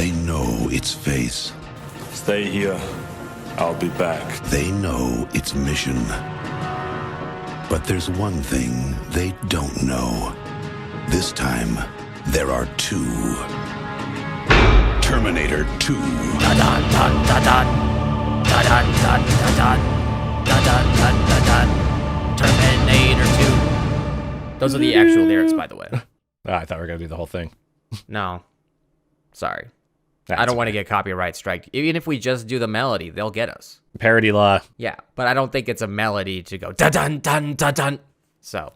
They know its face. Stay here. I'll be back. They know its mission. But there's one thing they don't know. This time, there are two. Terminator 2. Da-dun, dun, da-dun. Da-dun, dun, da-dun. Da-dun, dun, da-dun. Terminator 2. Those are the actual lyrics, by the way. Oh, I thought we were going to do the whole thing. No. Sorry. That's I don't want to get copyright strike. Even if we just do the melody, they'll get us. Parody law. Yeah, but I don't think it's a melody to go da-dun, dun, da-dun. So.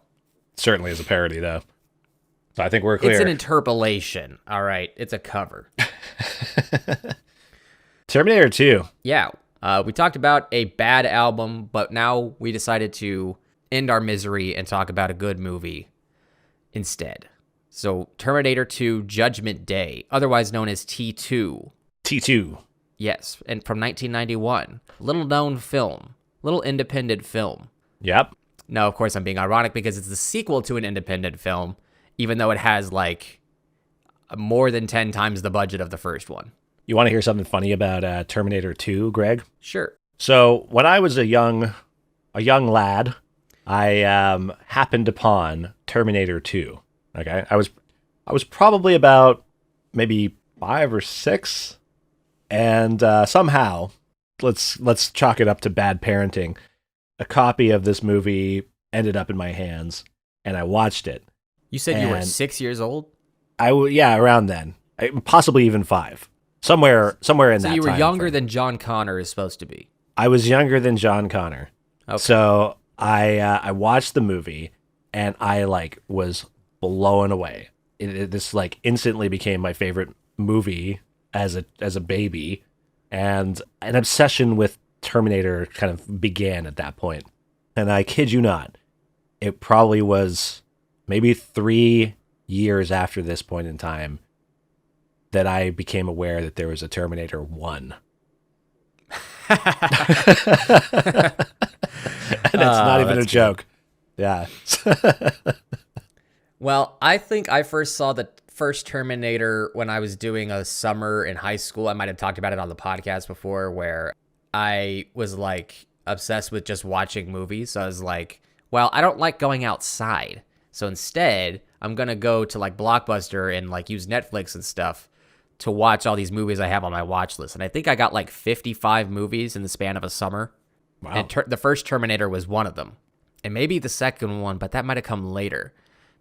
Certainly is a parody, though. So I think we're clear. It's an interpolation. All right. It's a cover. Terminator 2. Yeah. We talked about a bad album, but now we decided to end our misery and talk about a good movie instead. So Terminator 2 Judgment Day, otherwise known as T2. T2. Yes, and from 1991. Little known film. Little independent film. Yep. No, of course I'm being ironic because it's the sequel to an independent film, even though it has like more than 10 times the budget of the first one. You want to hear something funny about Terminator 2, Greg? Sure. So when I was a young lad, I happened upon Terminator 2. Okay, I was probably about maybe 5 or 6, and somehow, let's chalk it up to bad parenting. A copy of this movie ended up in my hands, and I watched it. You said you were 6 years old? Yeah, around then, possibly even 5, somewhere in that. So you were time younger frame. than John Connor is supposed to be. I was younger than John Connor. Okay. So I watched the movie, and I was blown away. This instantly became my favorite movie as a baby, and an obsession with Terminator kind of began at that point. And I kid you not, it probably was maybe 3 years after this point in time that I became aware that there was a Terminator 1. And it's not even a joke. Yeah. Well, I think I first saw the first Terminator when I was doing a summer in high school. I might have talked about it on the podcast before, where I was obsessed with just watching movies. So I was like, well, I don't like going outside. So instead, I'm going to go to Blockbuster and use Netflix and stuff to watch all these movies I have on my watch list. And I think I got 55 movies in the span of a summer. Wow. And the first Terminator was one of them. And maybe the second one, but that might have come later.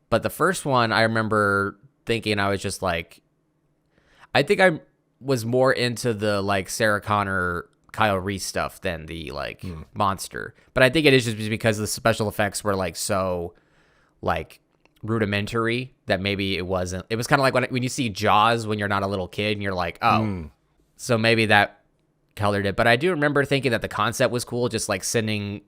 But the first one, I remember thinking I was just I think I was more into the Sarah Connor, Kyle Reese stuff than the monster. But I think it is just because the special effects were so rudimentary that maybe it wasn't. It was kind of like when you see Jaws when you're not a little kid and you're like, oh, so maybe that colored it. But I do remember thinking that the concept was cool, just sending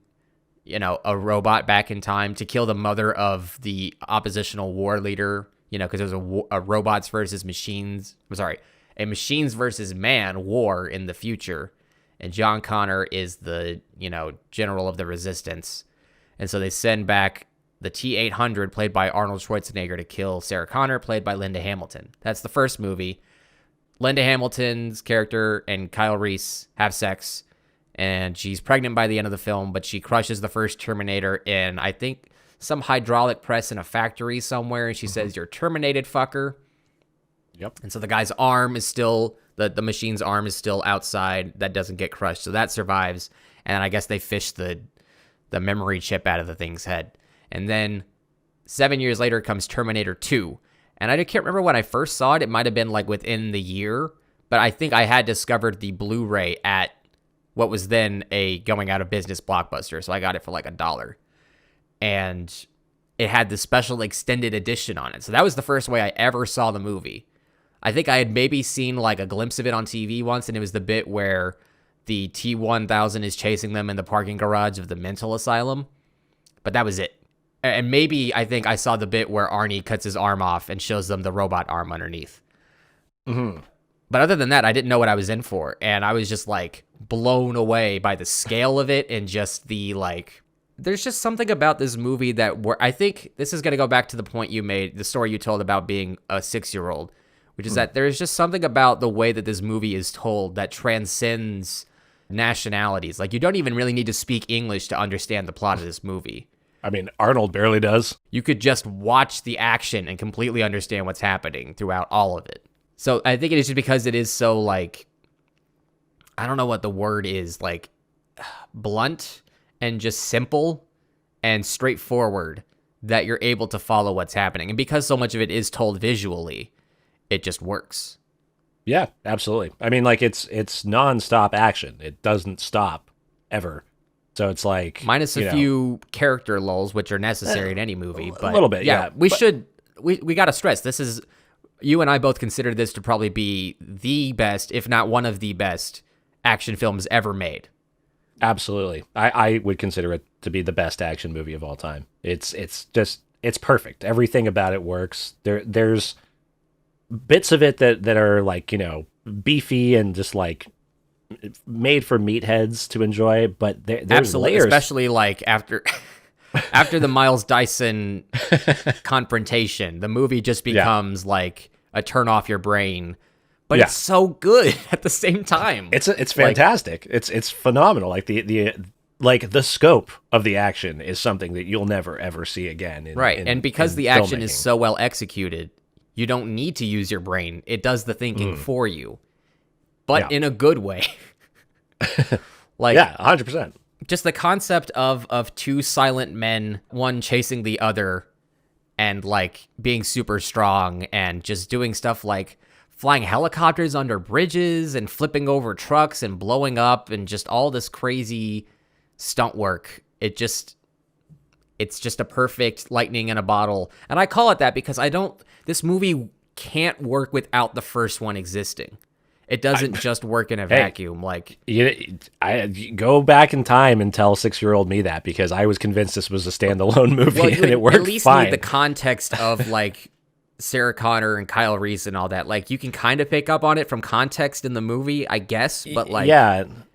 a robot back in time to kill the mother of the oppositional war leader, because it was a robots versus machines. A machines versus man war in the future. And John Connor is the, general of the resistance. And so they send back the T-800, played by Arnold Schwarzenegger, to kill Sarah Connor, played by Linda Hamilton. That's the first movie. Linda Hamilton's character and Kyle Reese have sex, and she's pregnant by the end of the film, but she crushes the first Terminator in, I think, some hydraulic press in a factory somewhere, and she says, "You're terminated, fucker." Yep. And so the guy's arm is still, the machine's arm is still outside. That doesn't get crushed, so that survives. And I guess they fish the memory chip out of the thing's head. And then 7 years later comes Terminator 2. And I can't remember when I first saw it. It might have been within the year, but I think I had discovered the Blu-ray at what was then a going out of business Blockbuster. So I got it for $1. And it had the special extended edition on it. So that was the first way I ever saw the movie. I think I had maybe seen a glimpse of it on TV once, and it was the bit where the T-1000 is chasing them in the parking garage of the mental asylum. But that was it. And maybe I think I saw the bit where Arnie cuts his arm off and shows them the robot arm underneath. Mm-hmm. But other than that, I didn't know what I was in for. And I was just blown away by the scale of it and just the there's just something about this movie that I think this is going to go back to the point you made, the story you told about being a 6-year-old, which is that there's just something about the way that this movie is told that transcends nationalities. Like, you don't even really need to speak English to understand the plot of this movie. I mean, Arnold barely does. You could just watch the action and completely understand what's happening throughout all of it. So I think it is just because it is so, like, I don't know what the word is, like, blunt and just simple and straightforward, that you're able to follow what's happening. And because so much of it is told visually, it just works. Yeah, absolutely. I mean, like, it's nonstop action. It doesn't stop ever. So it's like, minus a few character lulls, which are necessary in any movie. But a little bit, yeah. We got to stress, this is, you and I both consider this to probably be the best, if not one of the best action films ever made. Absolutely. I would consider it to be the best action movie of all time. It's perfect. Everything about it works. There's bits of it that are like, beefy and just like made for meatheads to enjoy, but there's absolutely layers. Especially like after the Miles Dyson confrontation, the movie just becomes like a turn off your brain. But it's so good at the same time. It's fantastic. Like, it's phenomenal. Like the scope of the action is something that you'll never ever see again. And because the action is so well executed, you don't need to use your brain. It does the thinking for you, but in a good way. Like, 100%. Just the concept of two silent men, one chasing the other, and like being super strong and just doing stuff like flying helicopters under bridges and flipping over trucks and blowing up and just all this crazy stunt work. It's just a perfect lightning in a bottle. And I call it that because this movie can't work without the first one existing. It doesn't just work in a vacuum. Like, I go back in time and tell 6-year-old me that, because I was convinced this was a standalone movie, and it worked fine. At least need the context of like Sarah Connor and Kyle Reese and all that. Like, you can kind of pick up on it from context in the movie, I guess, but like,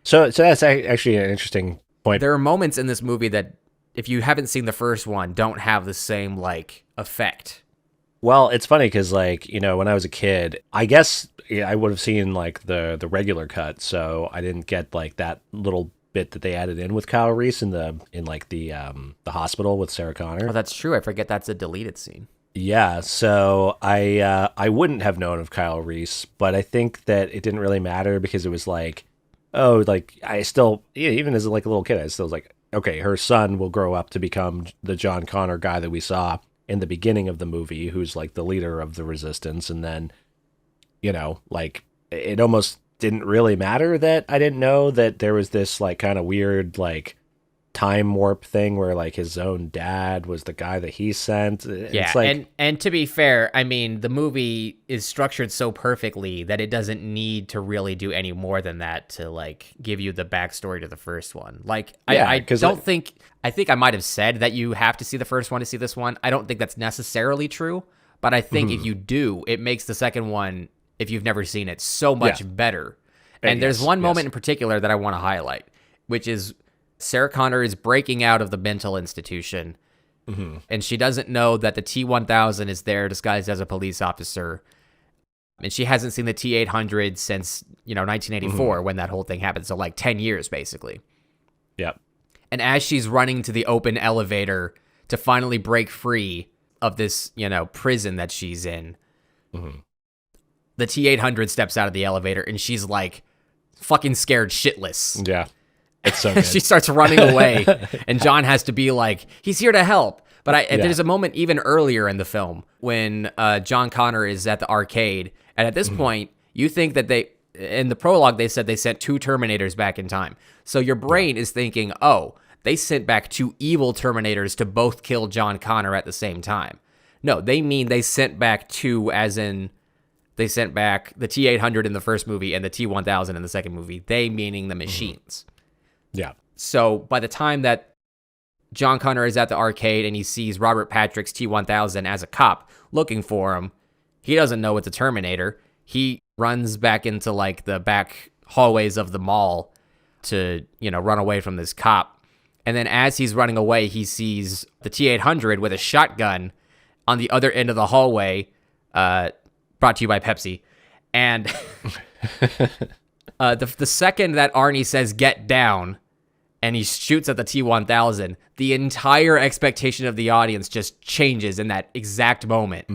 so that's actually an interesting point. There are moments in this movie that, if you haven't seen the first one, don't have the same like effect. Well, it's funny because, like, when I was a kid, I guess I would have seen like the regular cut, so I didn't get like that little bit that they added in with Kyle Reese in the hospital with Sarah Connor. Oh, that's true. I forget that's a deleted scene. Yeah, so I wouldn't have known of Kyle Reese, but I think that it didn't really matter, because it was like, I still, even as like a little kid, I still was like, okay, her son will grow up to become the John Connor guy that we saw in the beginning of the movie, who's like the leader of the resistance. And then, like, it almost didn't really matter that I didn't know that there was this like kind of weird like time warp thing where like his own dad was the guy that he sent. It's like, and to be fair, I mean, the movie is structured so perfectly that it doesn't need to really do any more than that to like give you the backstory to the first one. Like, I think I might have said that you have to see the first one to see this one. I don't think that's necessarily true, but I think if you do, it makes the second one, if you've never seen it, so much better. And there's one moment in particular that I want to highlight, which is Sarah Connor is breaking out of the mental institution, and she doesn't know that the T-1000 is there disguised as a police officer, and she hasn't seen the T-800 since 1984 when that whole thing happened. So like 10 years basically. Yep. And as she's running to the open elevator to finally break free of this prison that she's in, the T-800 steps out of the elevator, and she's like fucking scared shitless. Yeah. It's so good. She starts running away, and John has to be like, he's here to help. But there's a moment even earlier in the film when John Connor is at the arcade, and at this point, you think that in the prologue, they said they sent 2 Terminators back in time. So your brain is thinking, oh, they sent back 2 evil Terminators to both kill John Connor at the same time. No, they mean they sent back 2, as in they sent back the T-800 in the first movie and the T-1000 in the second movie. They meaning the machines. Yeah. So by the time that John Connor is at the arcade and he sees Robert Patrick's T-1000 as a cop looking for him, he doesn't know it's a Terminator. He runs back into like the back hallways of the mall to, run away from this cop. And then as he's running away, he sees the T-800 with a shotgun on the other end of the hallway, brought to you by Pepsi. And the second that Arnie says get down and he shoots at the T-1000, the entire expectation of the audience just changes in that exact moment.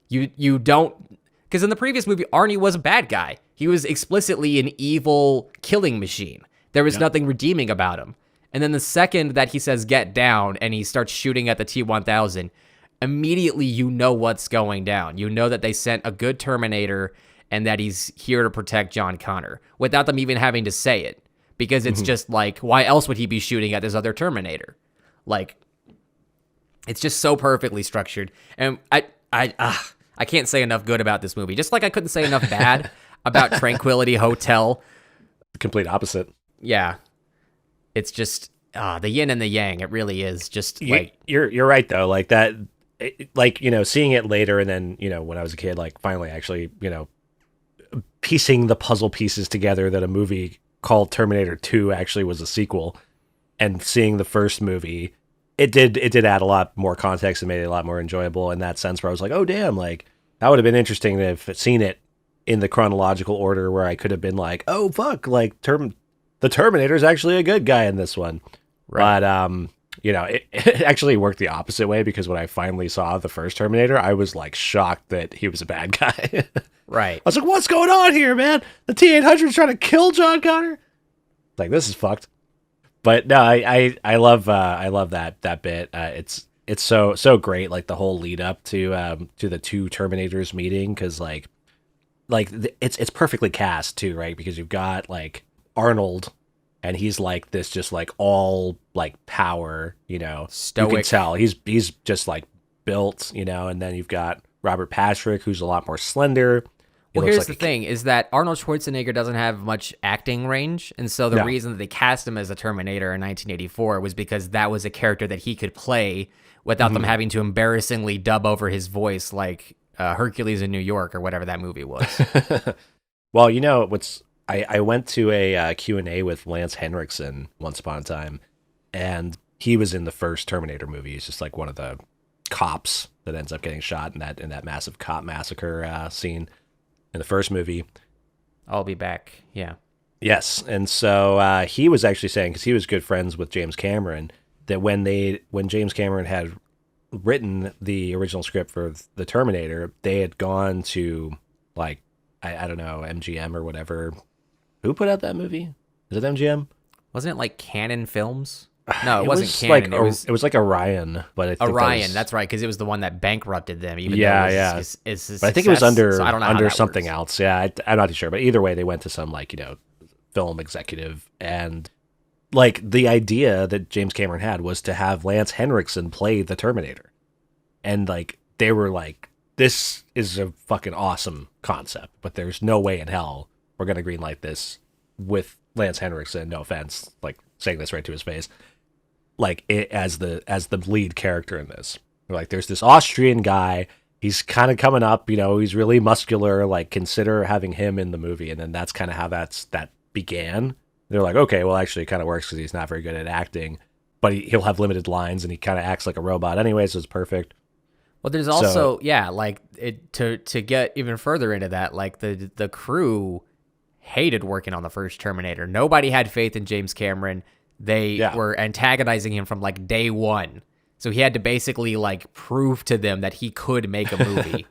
You don't, because in the previous movie, Arnie was a bad guy. He was explicitly an evil killing machine. There was nothing redeeming about him. And then the second that he says get down and he starts shooting at the T-1000, immediately you know what's going down. You know that they sent a good Terminator and that he's here to protect John Connor without them even having to say it. Because it's just like, why else would he be shooting at this other Terminator? Like, it's just so perfectly structured. And I can't say enough good about this movie. Just like I couldn't say enough bad about Tranquility Hotel. The complete opposite. Yeah. It's just the yin and the yang. It really is. Just like you're right though. Like that, like, you know, seeing it later and then, you know, when I was a kid, like finally actually, you know, piecing the puzzle pieces together that a movie called Terminator 2 actually was a sequel, and seeing the first movie, it did add a lot more context and made it a lot more enjoyable in that sense, where I was like, oh damn, like that would have been interesting to have seen it in the chronological order, where I could have been like, oh fuck, like the Terminator is actually a good guy in this one. Right. But you know, it actually worked the opposite way, because when I finally saw the first Terminator, I was like shocked that he was a bad guy. Right. I was like, what's going on here, man? The T-800 is trying to kill John Connor? Like, this is fucked. But no, I love that bit. It's so great, like the whole lead up to the two Terminators meeting, because like it's perfectly cast too, right? Because you've got like Arnold, and he's like this just like all like power, you know, stoic. You can tell he's just like built, you know. And then you've got Robert Patrick, who's a lot more slender. Well, here's the thing, is that Arnold Schwarzenegger doesn't have much acting range, and so the reason that they cast him as a Terminator in 1984 was because that was a character that he could play without them having to embarrassingly dub over his voice like Hercules in New York or whatever that movie was. Well, you know, I went to a Q&A with Lance Henriksen once upon a time, and he was in the first Terminator movie. He's just like one of the cops that ends up getting shot in that massive cop massacre scene in the first movie. I'll be back. Yeah. Yes. And so he was actually saying, because he was good friends with James Cameron, that when James Cameron had written the original script for the Terminator, they had gone to like, I don't know, MGM or whatever. Who put out that movie? Is it MGM? Wasn't it like Canon Films? No, it wasn't like Canon. it was like Orion, but I think Orion. That's right, because it was the one that bankrupted them. Even yeah, though yeah. But I think it was under so I don't know under something works. else. Yeah, I'm not too sure. But either way, they went to some like, you know, film executive, and like the idea that James Cameron had was to have Lance Henriksen play the Terminator, and like they were like, this is a fucking awesome concept, but there's no way in hell we're gonna greenlight this with Lance Henriksen. No offense, like saying this right to his face. Like it, as the lead character in this. Like there's this Austrian guy, he's kind of coming up, you know, he's really muscular, like consider having him in the movie. And then that's kind of how that began. They're like, okay, well actually it kind of works because he's not very good at acting, but he'll have limited lines and he kind of acts like a robot anyway, so it's perfect. Well, there's also like it to get even further into that, like the crew hated working on the first Terminator. Nobody had faith in James Cameron. They were antagonizing him from like day one. So he had to basically like prove to them that he could make a movie.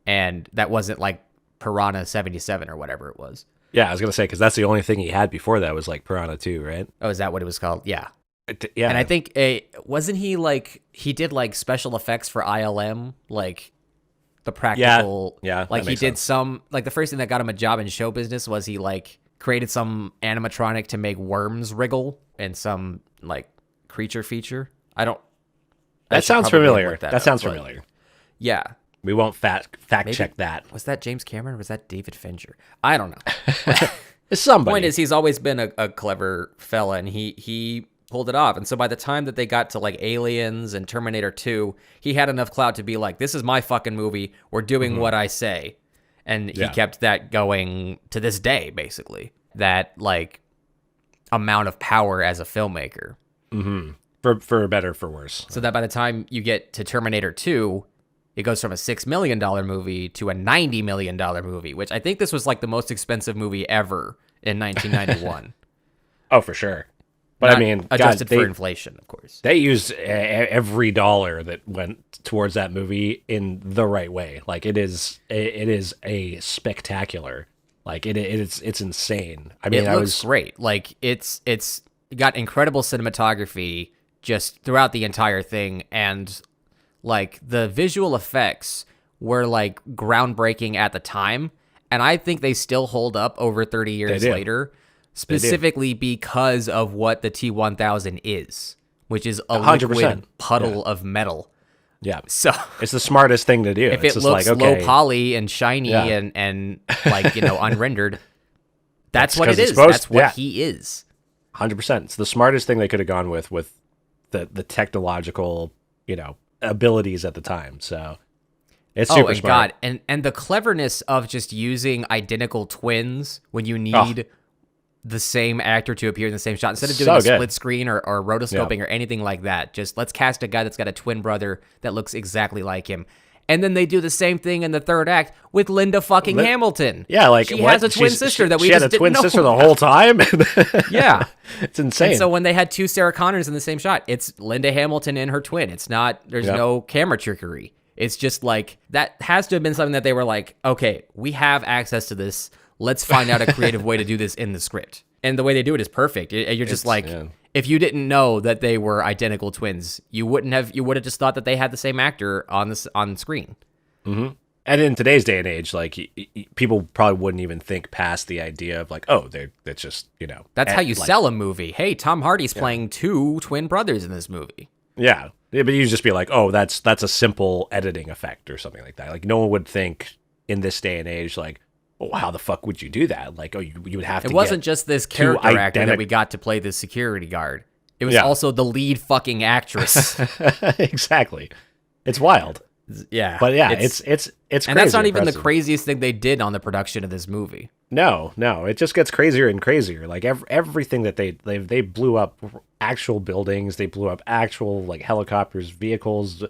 And that wasn't like Piranha 77 or whatever it was. Yeah, I was going to say, because that's the only thing he had before that was like Piranha 2, right? Oh, is that what it was called? Yeah. Yeah. And I think, wasn't he like, he did like special effects for ILM? Like the practical. Yeah. Like he did some, like the first thing that got him a job in show business was he like created some animatronic to make worms wriggle and some like creature feature. That sounds familiar. That sounds familiar. Yeah. We won't fact check that. Was that James Cameron or was that David Fincher? I don't know. It's somebody. The point is, he's always been a clever fella, and he pulled it off. And so by the time that they got to like Aliens and Terminator 2, he had enough clout to be like, this is my fucking movie. We're doing what I say. And he kept that going to this day, basically. That like amount of power as a filmmaker. Mm-hmm. For better, for worse. So that by the time you get to Terminator 2, It goes from a $6 million movie to a $90 million movie, which I think this was like the most expensive movie ever in 1991. Oh, for sure. But Not I mean, adjusted for inflation, of course. They used every dollar that went towards that movie in the right way. Like it is a spectacular. Like it's insane. I mean, it looks great. Like it's got incredible cinematography just throughout the entire thing, and like the visual effects were like groundbreaking at the time, and I think they still hold up over 30 years later, specifically because of what the T-1000 is, which is a 100%. liquid puddle of metal. Yeah. So it's the smartest thing to do. If it's it just looks like, okay, low poly and shiny and like, unrendered, that's what it is. That's what he is. 100%. It's the smartest thing they could have gone with the technological, abilities at the time. So it's super smart. God. And the cleverness of just using identical twins when you need the same actor to appear in the same shot, instead of doing a split screen or rotoscoping or anything like that. Just let's cast a guy that's got a twin brother that looks exactly like him. And then they do the same thing in the third act with Linda fucking Hamilton. Yeah, like she has a twin sister that we just had a twin didn't know sister about. the whole time. Yeah, it's insane. And so when they had two Sarah Connors in the same shot, it's Linda Hamilton and her twin. It's not. There's no camera trickery. It's just like that has to have been something that they were like, okay, we have access to this. Let's find out a creative way to do this in the script. And the way they do it is perfect. You're just like, if you didn't know that they were identical twins, you would have just thought that they had the same actor on screen. Mm-hmm. And in today's day and age, like people probably wouldn't even think past the idea of like, oh, that's just that's how you sell a movie. Hey, Tom Hardy's playing two twin brothers in this movie. Yeah, but you just be like, oh, that's a simple editing effect or something like that. Like no one would think in this day and age, like, oh, how the fuck would you do that? Like, oh, you would have to. It wasn't just this character actor that we got to play this security guard. It was also the lead fucking actress. Exactly. It's wild. Yeah, but it's crazy, and that's not even impressive. the craziest thing they did on the production of this movie. No, it just gets crazier and crazier. Like everything that they blew up actual buildings, they blew up actual like helicopters, vehicles.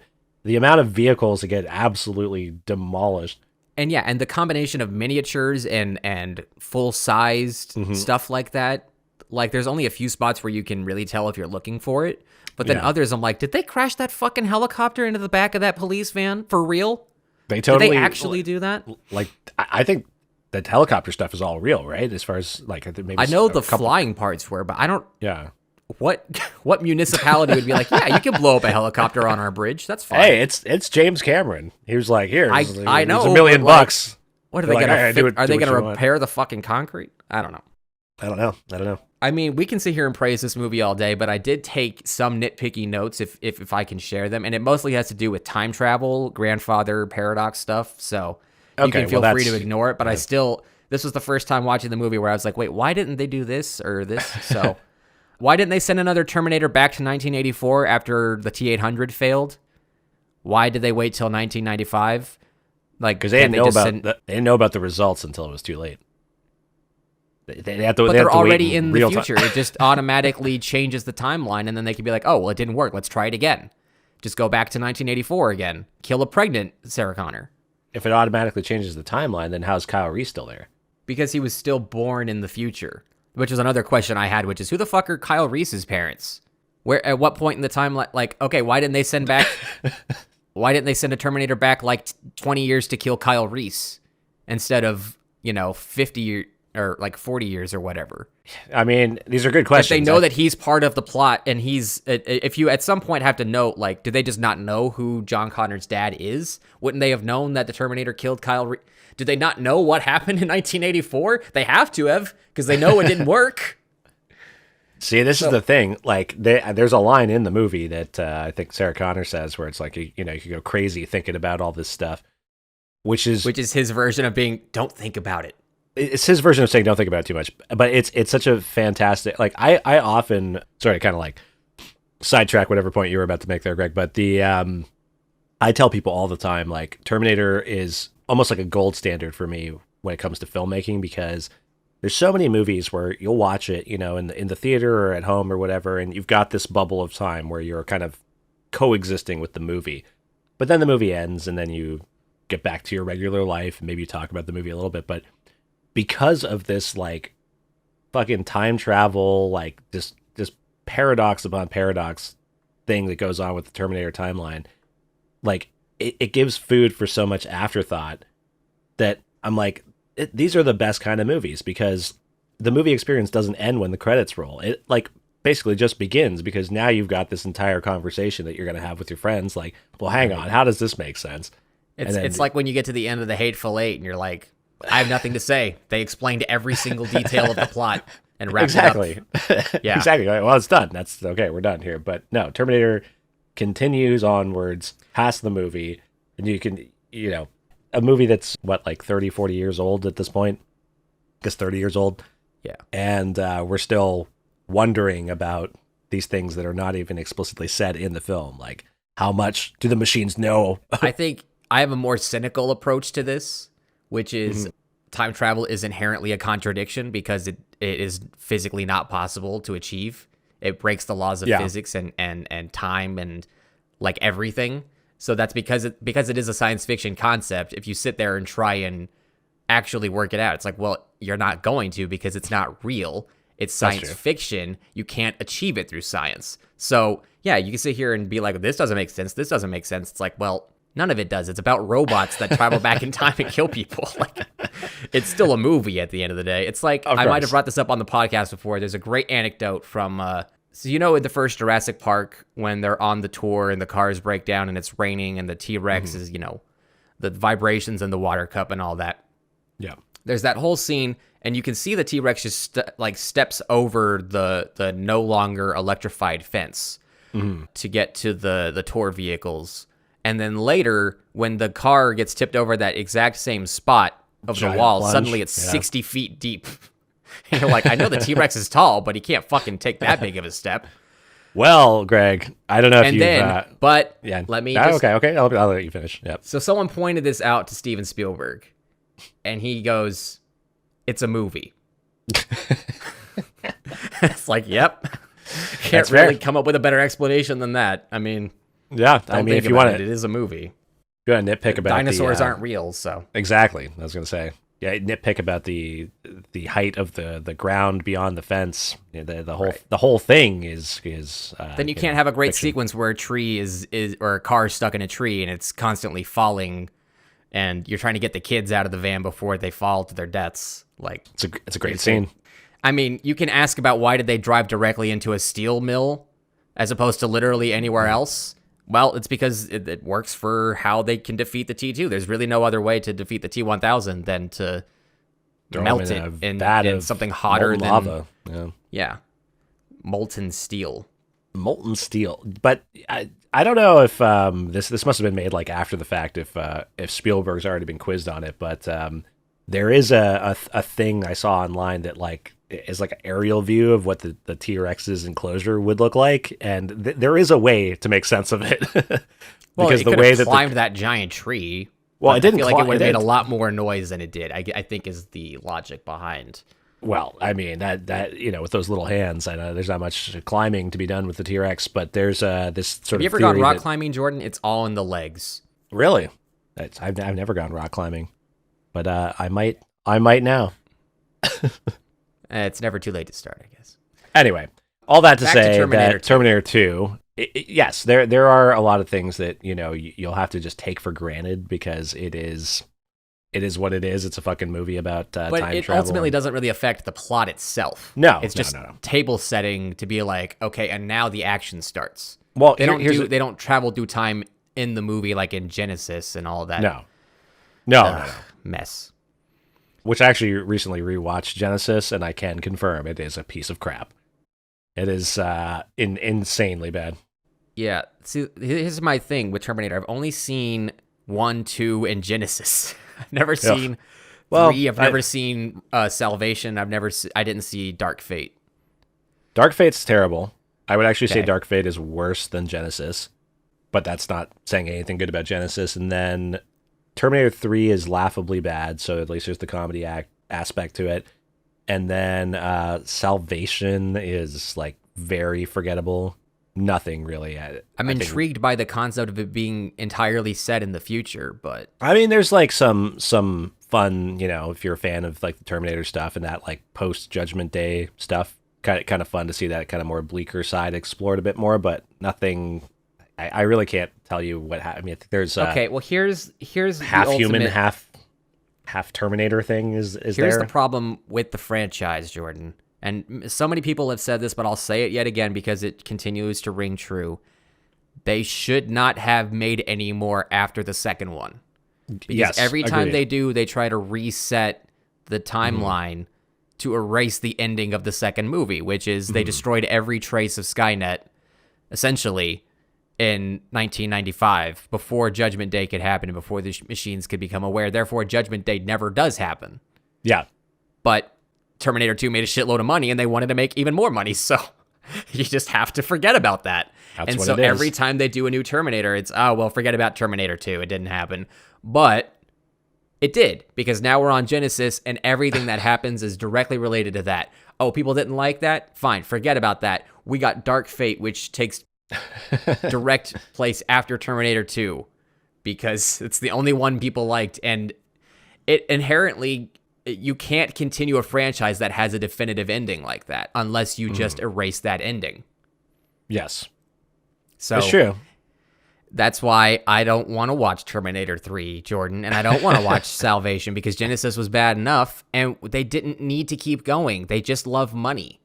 The amount of vehicles that get absolutely demolished. And and the combination of miniatures and full-sized stuff like that. Like there's only a few spots where you can really tell if you're looking for it. But then others, I'm like, did they crash that fucking helicopter into the back of that police van? For real? They totally... Did they actually do that? Like, I think that helicopter stuff is all real, right? As far as, like, maybe... I know the flying parts were, but I don't... Yeah. What municipality would be like, yeah, you can blow up a helicopter on our bridge. That's fine. Hey, it's James Cameron. He was like, here, I know, $1 million bucks. What are they going to... Are they going to repair the fucking concrete? I don't know. I don't know. I mean, we can sit here and praise this movie all day, but I did take some nitpicky notes if I can share them, and it mostly has to do with time travel, grandfather paradox stuff. So you can feel free to ignore it. But this was the first time watching the movie where I was like, wait, why didn't they do this or this? So why didn't they send another Terminator back to 1984 after the T-800 failed? Why did they wait till 1995? Like, because they didn't know about the results until it was too late. They're already in the future. It just automatically changes the timeline, and then they can be like, oh, well, it didn't work. Let's try it again. Just go back to 1984 again. Kill a pregnant Sarah Connor. If it automatically changes the timeline, then how's Kyle Reese still there? Because he was still born in the future, which is another question I had, which is who the fuck are Kyle Reese's parents? Where at what point in the timeline, like, okay, why didn't they send a Terminator back like 20 years to kill Kyle Reese instead of, 50 years? Or like 40 years or whatever. I mean, these are good questions. If they know that he's part of the plot, and if you at some point have to know, like, did they just not know who John Connor's dad is? Wouldn't they have known that the Terminator killed Kyle? Did they not know what happened in 1984? They have to have, because they know it didn't work. See, this is the thing. Like, there's a line in the movie that I think Sarah Connor says where it's like, you could go crazy thinking about all this stuff, which is his version of being, don't think about it. It's his version of saying don't think about it too much, but it's such a fantastic, like, I often, sorry, kind of like sidetrack whatever point you were about to make there, Greg, but I tell people all the time, like, Terminator is almost like a gold standard for me when it comes to filmmaking, because there's so many movies where you'll watch it, in the theater or at home or whatever, and you've got this bubble of time where you're kind of coexisting with the movie. But then the movie ends, and then you get back to your regular life, and maybe you talk about the movie a little bit. But because of this, like, fucking time travel, like, this paradox upon paradox thing that goes on with the Terminator timeline, like, it gives food for so much afterthought that I'm like, these are the best kind of movies, because the movie experience doesn't end when the credits roll. It, like, basically just begins, because now you've got this entire conversation that you're going to have with your friends. Like, well, hang on, how does this make sense? It's like when you get to the end of The Hateful Eight and you're like, I have nothing to say. They explained every single detail of the plot and wrapped it up. Yeah. Exactly. Well, it's done. That's okay. We're done here. But no, Terminator continues onwards past the movie, and you can, a movie that's what, like 30, 40 years old at this point? I guess 30 years old. Yeah. And we're still wondering about these things that are not even explicitly said in the film. Like, how much do the machines know? I think I have a more cynical approach to this, which is time travel is inherently a contradiction because it is physically not possible to achieve. It breaks the laws of physics and time and like everything. So that's because it is a science fiction concept. If you sit there and try and actually work it out, it's like, well, you're not going to, because it's not real. It's science fiction. You can't achieve it through science. So yeah, you can sit here and be like, this doesn't make sense. This doesn't make sense. It's like, well, none of it does. It's about robots that travel back in time and kill people. Like, it's still a movie at the end of the day. It's like, I might have brought this up on the podcast before. There's a great anecdote from, so in the first Jurassic Park, when they're on the tour and the cars break down and it's raining and the T-Rex is, the vibrations in the water cup and all that. Yeah. There's that whole scene, and you can see the T-Rex just steps over the no longer electrified fence to get to the tour vehicles. And then later, when the car gets tipped over that exact same spot of the wall, plunge. Suddenly it's 60 feet deep. And you're like, I know the T-Rex is tall, but he can't fucking take that big of a step. Well, Greg, I don't know if you've... but yeah. let me just... Okay, I'll let you finish. Yep. So someone pointed this out to Steven Spielberg, and he goes, it's a movie. It's like, yep. Can't really come up with a better explanation than that. I mean... Yeah, I mean, if you want it is a movie. You want to nitpick about dinosaurs aren't real, so exactly. I was going to say, yeah, nitpick about the height of the ground beyond the fence. The whole thing is. Then you can't have a great sequence where a tree is or a car stuck in a tree and it's constantly falling, and you're trying to get the kids out of the van before they fall to their deaths. Like, it's a great scene. I mean, you can ask about why did they drive directly into a steel mill as opposed to literally anywhere else. Well, it's because it works for how they can defeat the T2. There's really no other way to defeat the T1000 than to melt it in something hotter than lava. Yeah, molten steel. Molten steel. But I don't know if this must have been made like after the fact. If Spielberg's already been quizzed on it, but there is a thing I saw online that like is like an aerial view of what the T-Rex's enclosure would look like, and there is a way to make sense of it. Well, because the way that climbed that giant tree. Well, it didn't. I feel like it would have made a lot more noise than it did. I think is the logic behind. Well, I mean that with those little hands, I know there's not much climbing to be done with the T-Rex, but there's this sort of. Have you ever gone rock climbing, Jordan? It's all in the legs. Really? I've never gone rock climbing, but I might now. It's never too late to start, I guess. Anyway, all that to Back say to that Terminator 2, yes, there are a lot of things that you'll have to just take for granted because it is what it is. It's a fucking movie about time travel. But it ultimately doesn't really affect the plot itself. No, it's just table setting to be like, okay, and now the action starts. Well, they don't travel through time in the movie like in Genesis and all that. No. Mess. Which I actually recently rewatched Genesis, and I can confirm it is a piece of crap. It is insanely bad. Yeah. See, here's my thing with Terminator. I've only seen 1, 2, and Genesis. I've never seen 3. I've never seen Salvation. I didn't see Dark Fate. Dark Fate's terrible. I would actually say Dark Fate is worse than Genesis, but that's not saying anything good about Genesis. And then Terminator 3 is laughably bad, so at least there's the comedy aspect to it. And then Salvation is like very forgettable. nothing really at it. I'm intrigued by the concept of it being entirely set in the future, but I mean, there's like some fun, if you're a fan of like the Terminator stuff and that like post Judgment Day stuff, kind of fun to see that kind of more bleaker side explored a bit more, but nothing. I really can't tell you what happened. I mean, I think there's okay. Well, here's half the human, ultimate, half Terminator thing is here's there. the problem with the franchise, Jordan. And so many people have said this, but I'll say it yet again because it continues to ring true. They should not have made any more after the second one. Because Yes, every time agreed. they do, they try to reset the timeline to erase the ending of the second movie, which is they destroyed every trace of Skynet, essentially, in 1995, before Judgment Day could happen and before the machines could become aware. Therefore, Judgment Day never does happen. Yeah. But Terminator 2 made a shitload of money, and they wanted to make even more money, so you just have to forget about that. That's and what so it is. every time they do a new Terminator, it's, oh, well, forget about Terminator 2. It didn't happen. But it did, because now we're on Genesis, and everything that happens is directly related to that. Oh, people didn't like that? Fine, forget about that. We got Dark Fate, which takes direct place after Terminator 2, because it's the only one people liked, and it inherently... You can't continue a franchise that has a definitive ending like that unless you just erase that ending. Yes. So It's true. that's why I don't want to watch Terminator 3, Jordan, and I don't want to watch Salvation because Genesis was bad enough and they didn't need to keep going. They just love money.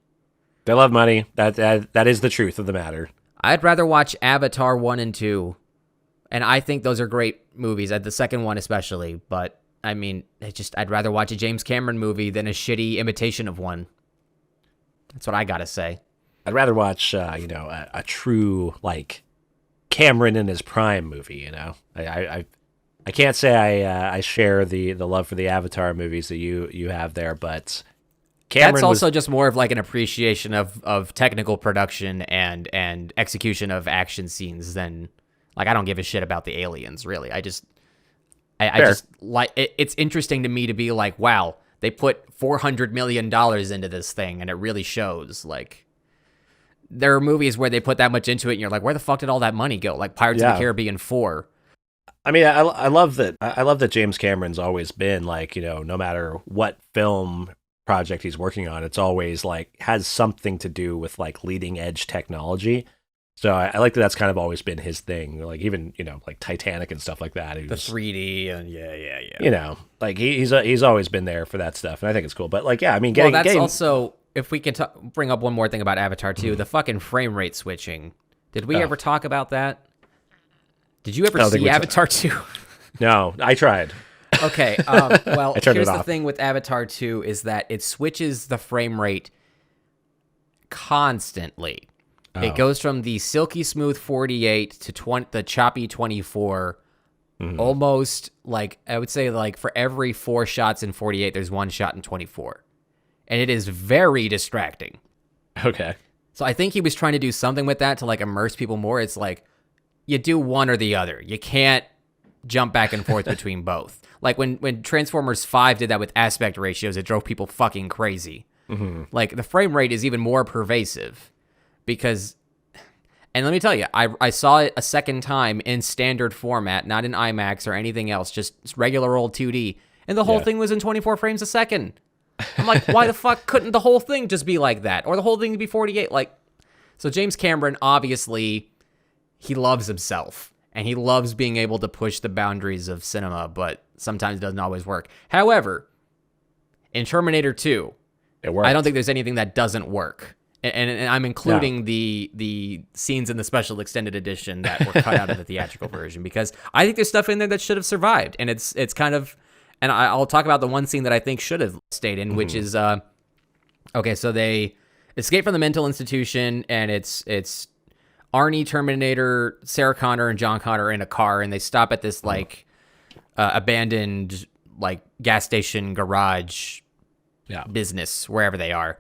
They love money. That is the truth of the matter. I'd rather watch Avatar 1 and 2, and I think those are great movies, the second one especially, but I mean, I'd rather watch a James Cameron movie than a shitty imitation of one. That's what I gotta say. I'd rather watch, a true like Cameron in his prime movie. I can't say I share the love for the Avatar movies that you have there, but Cameron That's also just more of like an appreciation of technical production and execution of action scenes than like I don't give a shit about the aliens really. I just like it's interesting to me to be like, wow, they put $400 million into this thing and it really shows. Like there are movies where they put that much into it and you're like, where the fuck did all that money go? Like Pirates of the Caribbean 4. I mean, I love that. I love that James Cameron's always been like, no matter what film project he's working on, it's always like has something to do with like leading edge technology. So I like that that's kind of always been his thing. Like even, like Titanic and stuff like that. The 3D and yeah. Like he's always been there for that stuff. And I think it's cool. But like, yeah, I mean, also, if we can bring up one more thing about Avatar 2, the fucking frame rate switching. Did we ever talk about that? Did you ever see Avatar 2? No, I tried. Okay. Well, here's the off. thing with Avatar 2 is that it switches the frame rate constantly. It goes from the silky smooth 48 to the choppy 24, almost like, I would say like for every 4 shots in 48, there's 1 shot in 24. And it is very distracting. Okay. So I think he was trying to do something with that to like immerse people more. It's like, you do one or the other. You can't jump back and forth between both. Like when Transformers 5 did that with aspect ratios, it drove people fucking crazy. Like the frame rate is even more pervasive. Because, and let me tell you, I saw it a second time in standard format, not in IMAX or anything else, just regular old 2D, and the whole thing was in 24 frames a second. I'm like, why the fuck couldn't the whole thing just be like that? Or the whole thing be 48? Like, so James Cameron, obviously, he loves himself, and he loves being able to push the boundaries of cinema, but sometimes it doesn't always work. However, in Terminator 2, It worked. I don't think there's anything that doesn't work. And I'm including the scenes in the special extended edition that were cut out of the theatrical version because I think there's stuff in there that should have survived. And it's kind of, and I'll talk about the one scene that I think should have stayed in, which is, okay, so they escape from the mental institution and it's Arnie, Terminator, Sarah Connor, and John Connor in a car and they stop at this like abandoned like gas station garage business, wherever they are.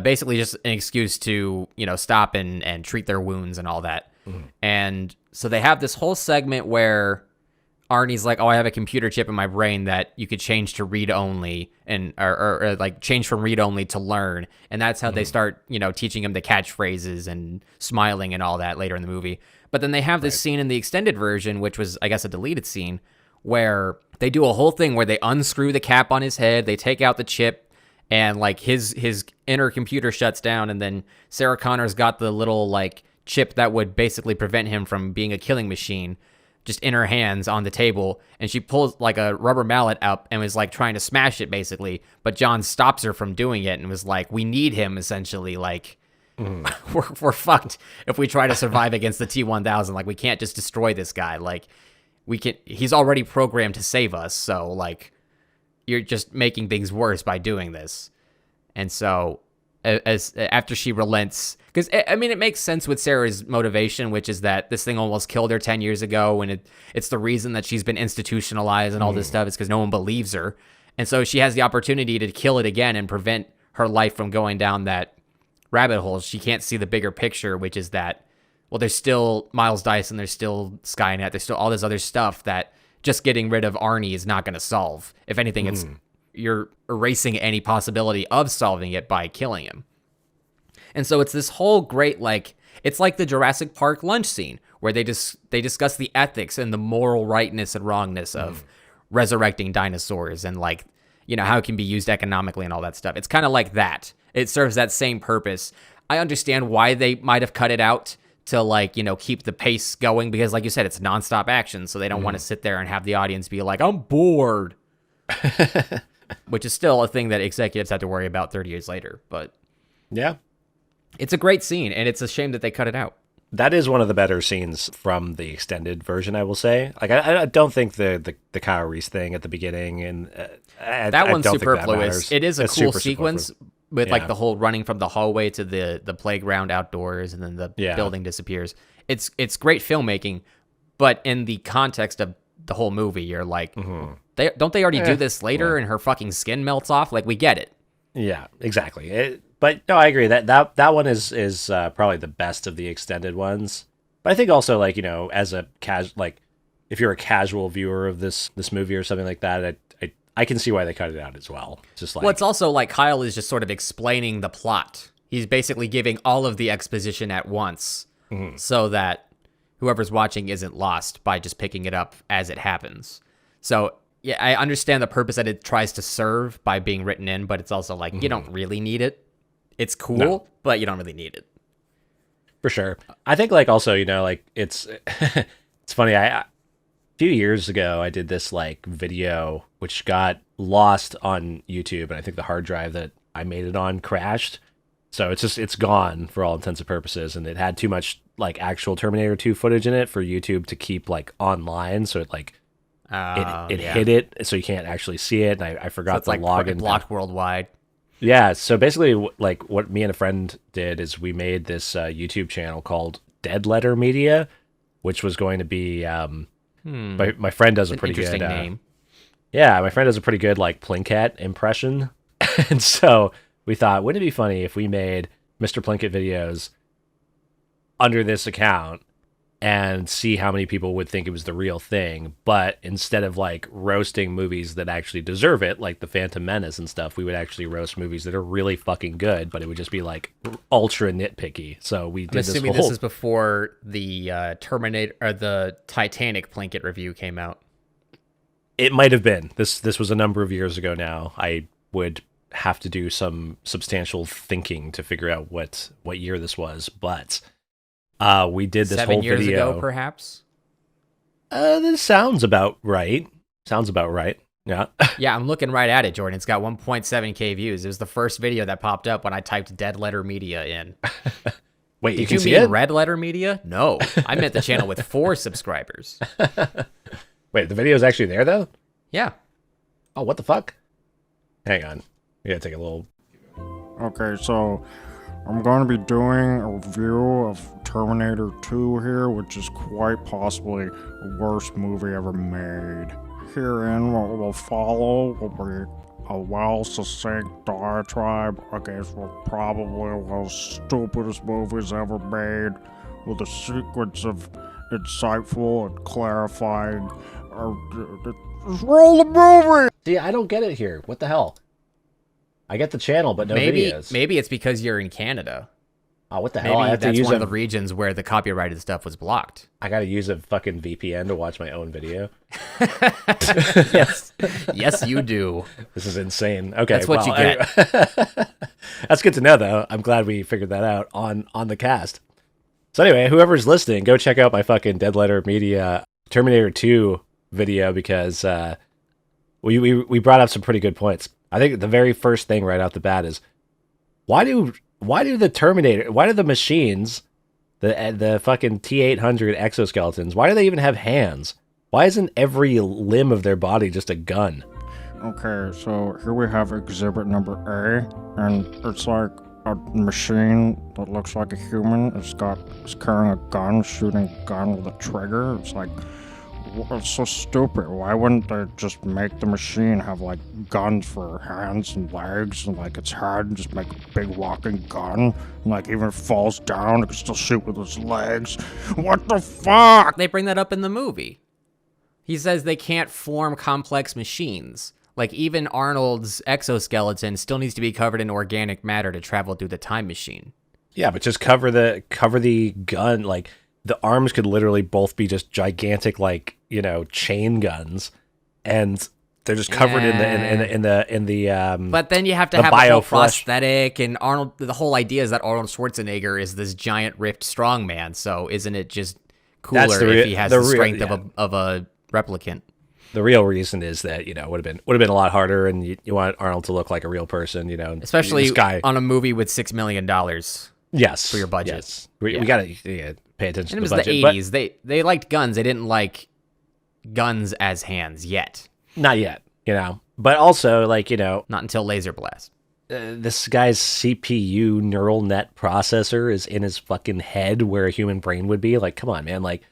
Basically just an excuse to, stop and treat their wounds and all that. And so they have this whole segment where Arnie's like, oh, I have a computer chip in my brain that you could change to read only or like change from read only to learn. And that's how they start, teaching him the catchphrases and smiling and all that later in the movie. But then they have this scene in the extended version, which was, I guess, a deleted scene, where they do a whole thing where they unscrew the cap on his head, they take out the chip, and like his inner computer shuts down, and then Sarah Connor's got the little like chip that would basically prevent him from being a killing machine just in her hands on the table, and she pulls like a rubber mallet up and was like trying to smash it basically, but John stops her from doing it and was like, we need him essentially, like we're fucked if we try to survive against the T-1000. Like, we can't just destroy this guy. Like, he's already programmed to save us, so like you're just making things worse by doing this. And so after she relents, because I mean, it makes sense with Sarah's motivation, which is that this thing almost killed her 10 years ago, and it's the reason that she's been institutionalized and all this stuff is because no one believes her. And so she has the opportunity to kill it again and prevent her life from going down that rabbit hole. She can't see the bigger picture, which is that, well, there's still Miles Dyson, there's still Skynet, there's still all this other stuff that just getting rid of Arnie is not going to solve. If anything, you're erasing any possibility of solving it by killing him. And so it's this whole great, like, it's like the Jurassic Park lunch scene where they discuss the ethics and the moral rightness and wrongness of resurrecting dinosaurs and, like, how it can be used economically and all that stuff. It's kind of like that. It serves that same purpose. I understand why they might have cut it out to, like, keep the pace going, because, like you said, it's nonstop action, so they don't want to sit there and have the audience be like, I'm bored. Which is still a thing that executives have to worry about 30 years later. But yeah, it's a great scene, and it's a shame that they cut it out. That is one of the better scenes from the extended version, I will say. Like, I don't think the Kyle Reese thing at the beginning, and that one's superfluous. It is a cool sequence with Yeah. like the whole running from the hallway to the playground outdoors, and then the building disappears. It's great filmmaking, but in the context of the whole movie, you're like, don't they already do this later and her fucking skin melts off? Like, we get it. Yeah, exactly. But no, I agree that one is probably the best of the extended ones. But I think also, like, as a if you're a casual viewer of this movie or something like that, I can see why they cut it out as well. It's just like, well, it's also like Kyle is just sort of explaining the plot. He's basically giving all of the exposition at once, so that whoever's watching isn't lost by just picking it up as it happens. So yeah, I understand the purpose that it tries to serve by being written in, but it's also like, you don't really need it. It's cool, but you don't really need it. For sure. I think, like, also, like, it's it's funny. A few years ago, I did this like video which got lost on YouTube, and I think the hard drive that I made it on crashed. So it's gone for all intents and purposes, and it had too much like actual Terminator 2 footage in it for YouTube to keep like online. So it like it hid it, so you can't actually see it. And I forgot the login. Blocked worldwide. Yeah, so basically, like, what me and a friend did is we made this YouTube channel called Dead Letter Media, which was going to be my friend does a pretty good name. Yeah, my friend does a pretty good like Plinkett impression, and so we thought, wouldn't it be funny if we made Mr. Plinkett videos under this account and see how many people would think it was the real thing. But instead of like roasting movies that actually deserve it, like The Phantom Menace and stuff, we would actually roast movies that are really fucking good, but it would just be like ultra nitpicky. So we did assuming this is before the Terminator or the Titanic Plinkett review came out. It might have been. This was a number of years ago now. I would have to do some substantial thinking to figure out what year this was, but we did this 7 whole years video. ago, perhaps. This sounds about right. Yeah. Yeah, I'm looking right at it, Jordan. It's got 1.7K views. It was the first video that popped up when I typed Dead Letter Media in. Wait, did you mean Red Letter Media? No, I meant the channel with 4 subscribers. Wait, the video is actually there though? Yeah. Oh, what the fuck? Hang on. We gotta take a little. Okay, so I'm going to be doing a review of Terminator 2 here, which is quite possibly the worst movie ever made. Herein, what will follow will be a well-succinct diatribe against what probably one of the stupidest movies ever made, with a sequence of insightful and clarifying Just roll the movie! See, I don't get it here. What the hell? I get the channel, but no videos. Maybe it's because you're in Canada. Oh, what the hell? I Maybe have to that's use one of the regions where the copyrighted stuff was blocked. I gotta use a fucking VPN to watch my own video. Yes, you do. This is insane. Okay, That's what you get. Anyway. That's good to know, though. I'm glad we figured that out on the cast. So anyway, whoever's listening, go check out my fucking Dead Letter Media Terminator 2 video because we brought up some pretty good points. I think the very first thing right out the bat is why do the machines, the fucking T-800 exoskeletons, why do they even have hands? Why isn't every limb of their body just a gun? Okay, so here we have exhibit number A, and it's like a machine that looks like a human. It's carrying a gun, shooting a gun with a trigger. It's like, it's so stupid. Why wouldn't they just make the machine have like guns for hands and legs and like its head and just make a big walking gun? And like even if it falls down, it can still shoot with its legs. What the fuck? They bring that up in the movie. He says they can't form complex machines. Like even Arnold's exoskeleton still needs to be covered in organic matter to travel through the time machine. Yeah, but just cover the gun. Like the arms could literally both be just gigantic, like, you know, chain guns, and they're just covered in the. But then you have to have a whole prosthetic, and Arnold. The whole idea is that Arnold Schwarzenegger is this giant ripped strongman. So isn't it just cooler if he has the strength of a replicant? The real reason is that, you know, would have been a lot harder, and you want Arnold to look like a real person, you know, especially on a movie with $6 million. Yes, for your budget. Yes. We gotta pay attention. And to it was the budget, the 80s. They liked guns. They didn't like guns as hands yet. Not yet, you know. But also, like, you know, not until Laser Blast. This guy's CPU neural net processor is in his fucking head where a human brain would be. Like, come on, man. Like,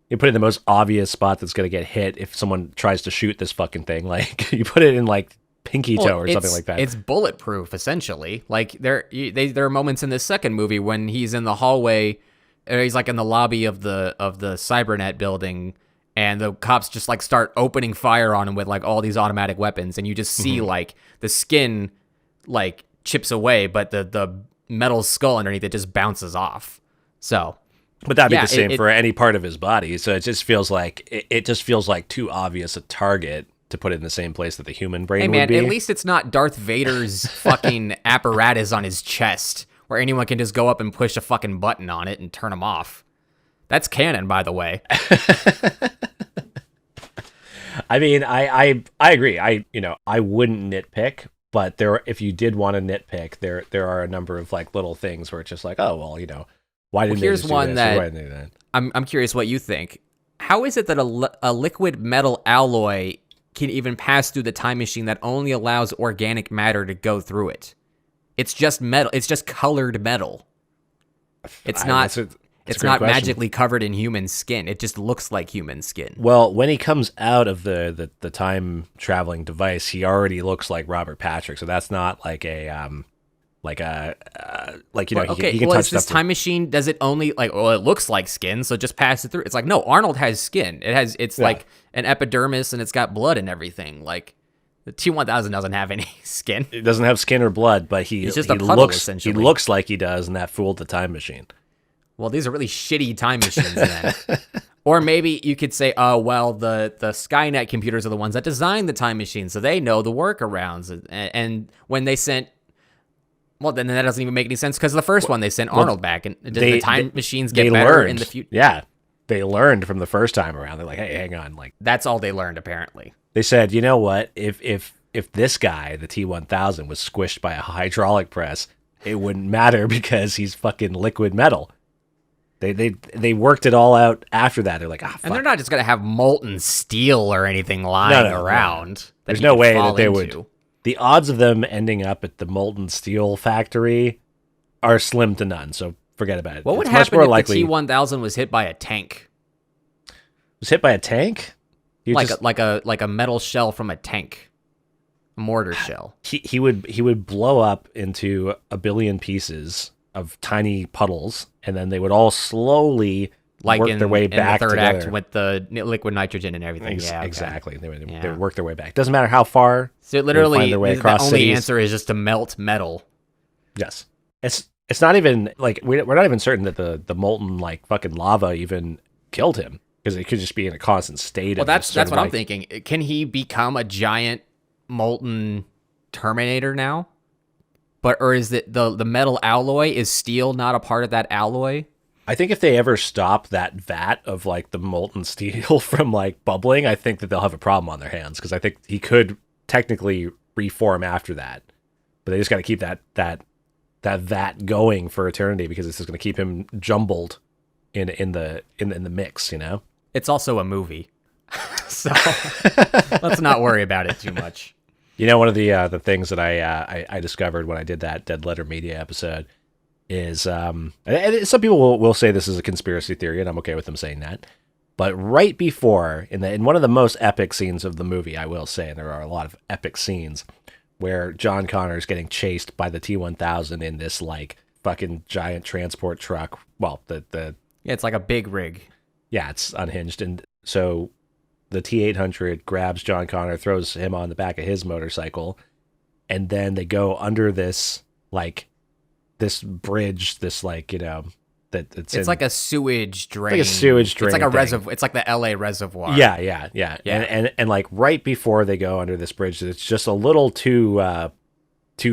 you put it in the most obvious spot that's going to get hit if someone tries to shoot this fucking thing. Like, you put it in, like, pinky toe or something like that. It's bulletproof, essentially. Like, there are moments in this second movie when he's in the hallway, or he's, like, in the lobby of the Cybernet building, and the cops just, like, start opening fire on him with, like, all these automatic weapons, and you just see, like, the skin, like, chips away, but the metal skull underneath it just bounces off. So... But that'd be the same for any part of his body. So it just feels like too obvious a target to put it in the same place that the human brain would be. At least it's not Darth Vader's fucking apparatus on his chest where anyone can just go up and push a fucking button on it and turn him off. That's canon, by the way. I mean, I agree. I wouldn't nitpick, but if you did want to nitpick, there are a number of like little things where it's just like, oh well, you know. Why didn't here's they just one do that that? I'm curious what you think. How is it that a liquid metal alloy can even pass through the time machine that only allows organic matter to go through it? It's just metal. It's just colored metal. It's not magically covered in human skin. It just looks like human skin. Well, when he comes out of the time traveling device, he already looks like Robert Patrick. So that's not like a he can touch is this time machine, does it only it looks like skin, so just pass it through? It's like, no, Arnold has skin. It's like an epidermis and it's got blood and everything. Like the T-1000 doesn't have any skin. It doesn't have skin or blood, but he looks like he does, and that fooled the time machine. Well, these are really shitty time machines then. Or maybe you could say, oh, well, the Skynet computers are the ones that designed the time machine, so they know the workarounds. And when they sent... Well, then that doesn't even make any sense, because the first one they sent Arnold back, and the time machines get better in the future? Yeah, they learned from the first time around. They're like, hey, hang on. Like, that's all they learned, apparently. They said, you know what? If this guy, the T-1000, was squished by a hydraulic press, it wouldn't matter because he's fucking liquid metal. They worked it all out after that. They're like, fuck. And they're not just going to have molten steel or anything lying around. No. There's no way that they would. The odds of them ending up at the molten steel factory are slim to none, so forget about it. What would happen if the T-1000 was hit by a tank? Was hit by a tank? Like a metal shell from a tank. A mortar shell. He would blow up into a billion pieces of tiny puddles, and then they would all slowly like work their way in back the third together. act with the liquid nitrogen and everything. Yeah, okay. Exactly. They Yeah. work their way back. Doesn't matter how far. So they find literally, their way the across only cities. answer is just to melt metal. Yes. It's not even like we're not even certain that the molten like fucking lava even killed him, because it could just be in a constant state. Well, of that's sort of what I'm like- thinking. Can he become a giant molten Terminator now? Or is it the metal alloy, is steel not a part of that alloy? I think if they ever stop that vat of like the molten steel from like bubbling, I think that they'll have a problem on their hands, because I think he could technically reform after that, but they just got to keep that vat going for eternity, because it's just going to keep him jumbled in the mix, you know. It's also a movie, so let's not worry about it too much. You know, one of the things that I discovered when I did that Dead Letter Media episode is, and some people will say this is a conspiracy theory, and I'm okay with them saying that. But right before, in one of the most epic scenes of the movie, I will say, and there are a lot of epic scenes, where John Connor is getting chased by the T-1000 in this like fucking giant transport truck. Well, yeah, it's like a big rig. Yeah, it's unhinged, and so the T-800 grabs John Connor, throws him on the back of his motorcycle, and then they go under this bridge, this like, you know, it's like a sewage drain. Like a sewage drain. It's like a thing. reservoir. It's like the LA reservoir. Yeah. And like right before they go under this bridge, it's just a little too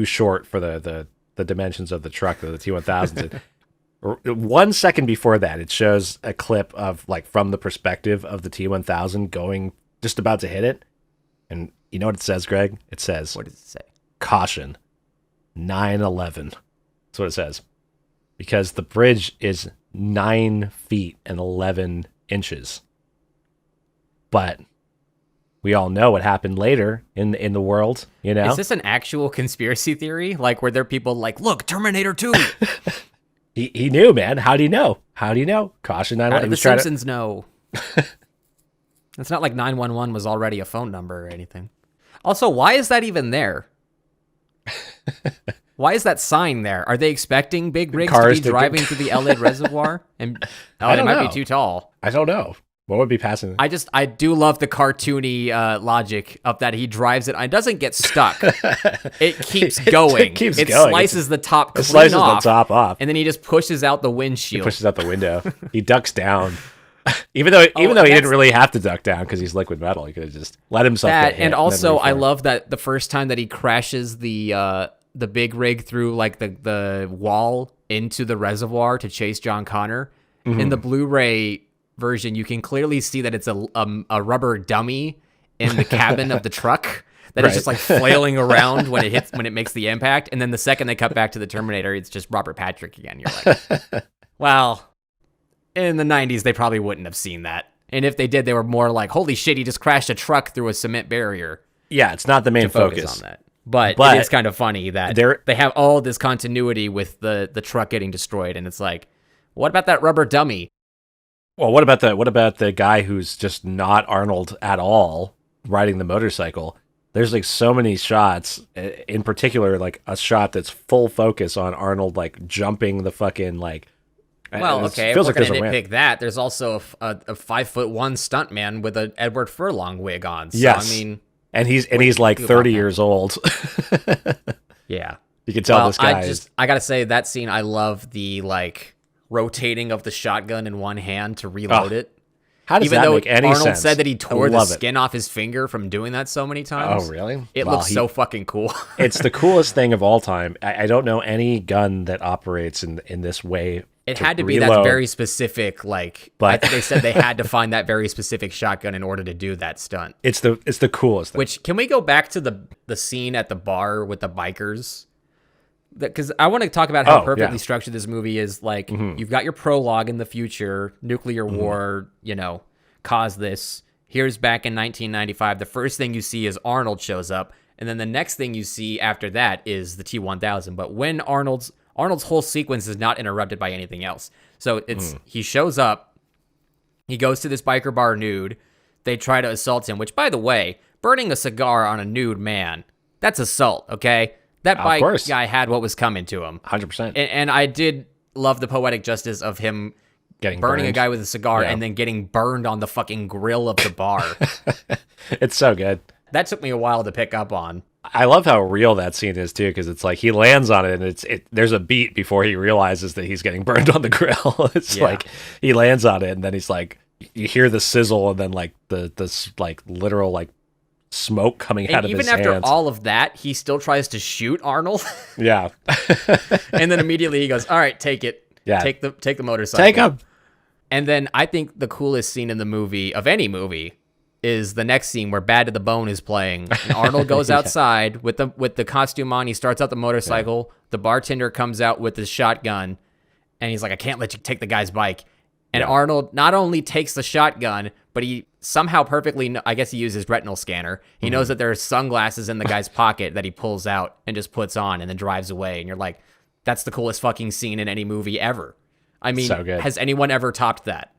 short for the dimensions of the truck, the T-1000. 1 second before that, it shows a clip of like from the perspective of the T-1000 going, just about to hit it. And you know what it says, Greg? It says, What does it say? Caution, 9/11. That's what it says. Because the bridge is 9 feet and 11 inches. But we all know what happened later in the world, you know? Is this an actual conspiracy theory? Like, were there people like, look, Terminator 2? He knew, man. How do you know? Caution, 9/11. How did the Simpsons know? It's not like 911 was already a phone number or anything. Also, why is that even there? Why is that sign there? Are they expecting big rigs to be driving through the LA reservoir? And they might be too tall. I don't know. What would be passing? I do love the cartoony logic of that. He drives it. It doesn't get stuck. It keeps going. It slices the top clean off. And then he just pushes out the windshield. He pushes out the window. He ducks down. Even though he didn't really have to duck down because he's liquid metal. He could have just let himself get hit. And also, I love that the first time that he crashes the big rig through like the wall into the reservoir to chase John Connor. Mm-hmm. In the Blu-ray version, you can clearly see that it's a rubber dummy in the cabin of the truck that is just like flailing around when it makes the impact. And then the second they cut back to the Terminator, it's just Robert Patrick again. You're like, well, in the 90s, they probably wouldn't have seen that. And if they did, they were more like, holy shit, he just crashed a truck through a cement barrier. Yeah, it's not the main focus on that. But it is kind of funny that they have all this continuity with the truck getting destroyed. And it's like, what about that rubber dummy? Well, what about the guy who's just not Arnold at all riding the motorcycle? There's like so many shots, in particular, like a shot that's full focus on Arnold, like jumping the fucking like. Well, okay, if we're going to nitpick that, there's also a 5'1" stuntman with an Edward Furlong wig on. So, yes. I mean, and he's like 30 years old. Yeah. You can tell this guy I got to say, that scene, I love the like rotating of the shotgun in one hand to reload it. How does that make any sense? Arnold said that he tore the skin off his finger from doing that so many times. Oh, really? It looks so fucking cool. It's the coolest thing of all time. I don't know any gun that operates in this way. It had to be that very specific, like, I think they said they had to find that very specific shotgun in order to do that stunt. It's the coolest thing. Which, can we go back to the scene at the bar with the bikers? Because I want to talk about how perfectly structured this movie is. Like, you've got your prologue in the future, nuclear war, caused this. Here's back in 1995. The first thing you see is Arnold shows up. And then the next thing you see after that is the T-1000. But when Arnold's whole sequence is not interrupted by anything else. So he shows up, he goes to this biker bar nude, they try to assault him, which, by the way, burning a cigar on a nude man, that's assault, okay? That bike guy had what was coming to him. 100%. And I did love the poetic justice of him Getting burning a burned. guy with a cigar Yeah. and then getting burned on the fucking grill of the bar. It's so good. That took me a while to pick up on. I love how real that scene is too, because it's like he lands on it and there's a beat before he realizes that he's getting burned on the grill. It's Yeah. like he lands on it and then he's like, you hear the sizzle and then like the like literal like smoke coming out And of even his after hands. all of that, he still tries to shoot Arnold. Yeah. And then immediately he goes, all right, take it. Yeah. Take the motorcycle. Take him. And then I think the coolest scene in the movie, of any movie, is the next scene where Bad to the Bone is playing. And Arnold goes outside with the costume on. He starts out the motorcycle. Yeah. The bartender comes out with his shotgun. And he's like, I can't let you take the guy's bike. And Arnold not only takes the shotgun, but he somehow perfectly, I guess he uses retinal scanner. He knows that there are sunglasses in the guy's pocket that he pulls out and just puts on and then drives away. And you're like, that's the coolest fucking scene in any movie ever. I mean, So good. has anyone ever topped that?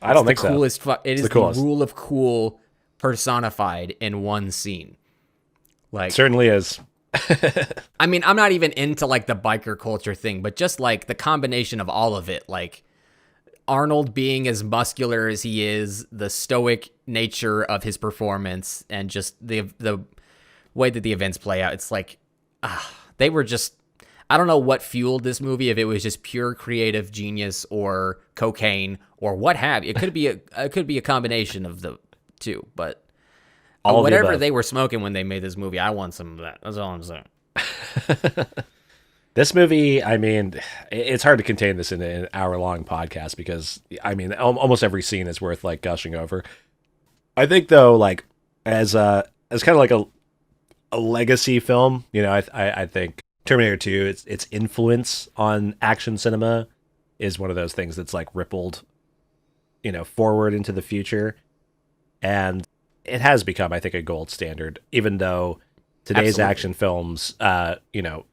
I don't think so. It is the rule of cool personified in one scene. Like, It certainly is. I mean, I'm not even into like the biker culture thing, but just like the combination of all of it, like Arnold being as muscular as he is, the stoic nature of his performance, and just the way that the events play out. It's like they were just, I don't know what fueled this movie, if it was just pure creative genius or cocaine or what have you. It could be a combination of the two, but All of the whatever above. they were smoking when they made this movie, I want some of that. That's all I'm saying. This movie, I mean, it's hard to contain this in an hour-long podcast because, I mean, almost every scene is worth like gushing over. I think though, like as kind of like a legacy film, you know, I think Terminator 2, its influence on action cinema is one of those things that's like rippled, you know, forward into the future, and it has become, I think, a gold standard. Even though today's Absolutely. action films, you know,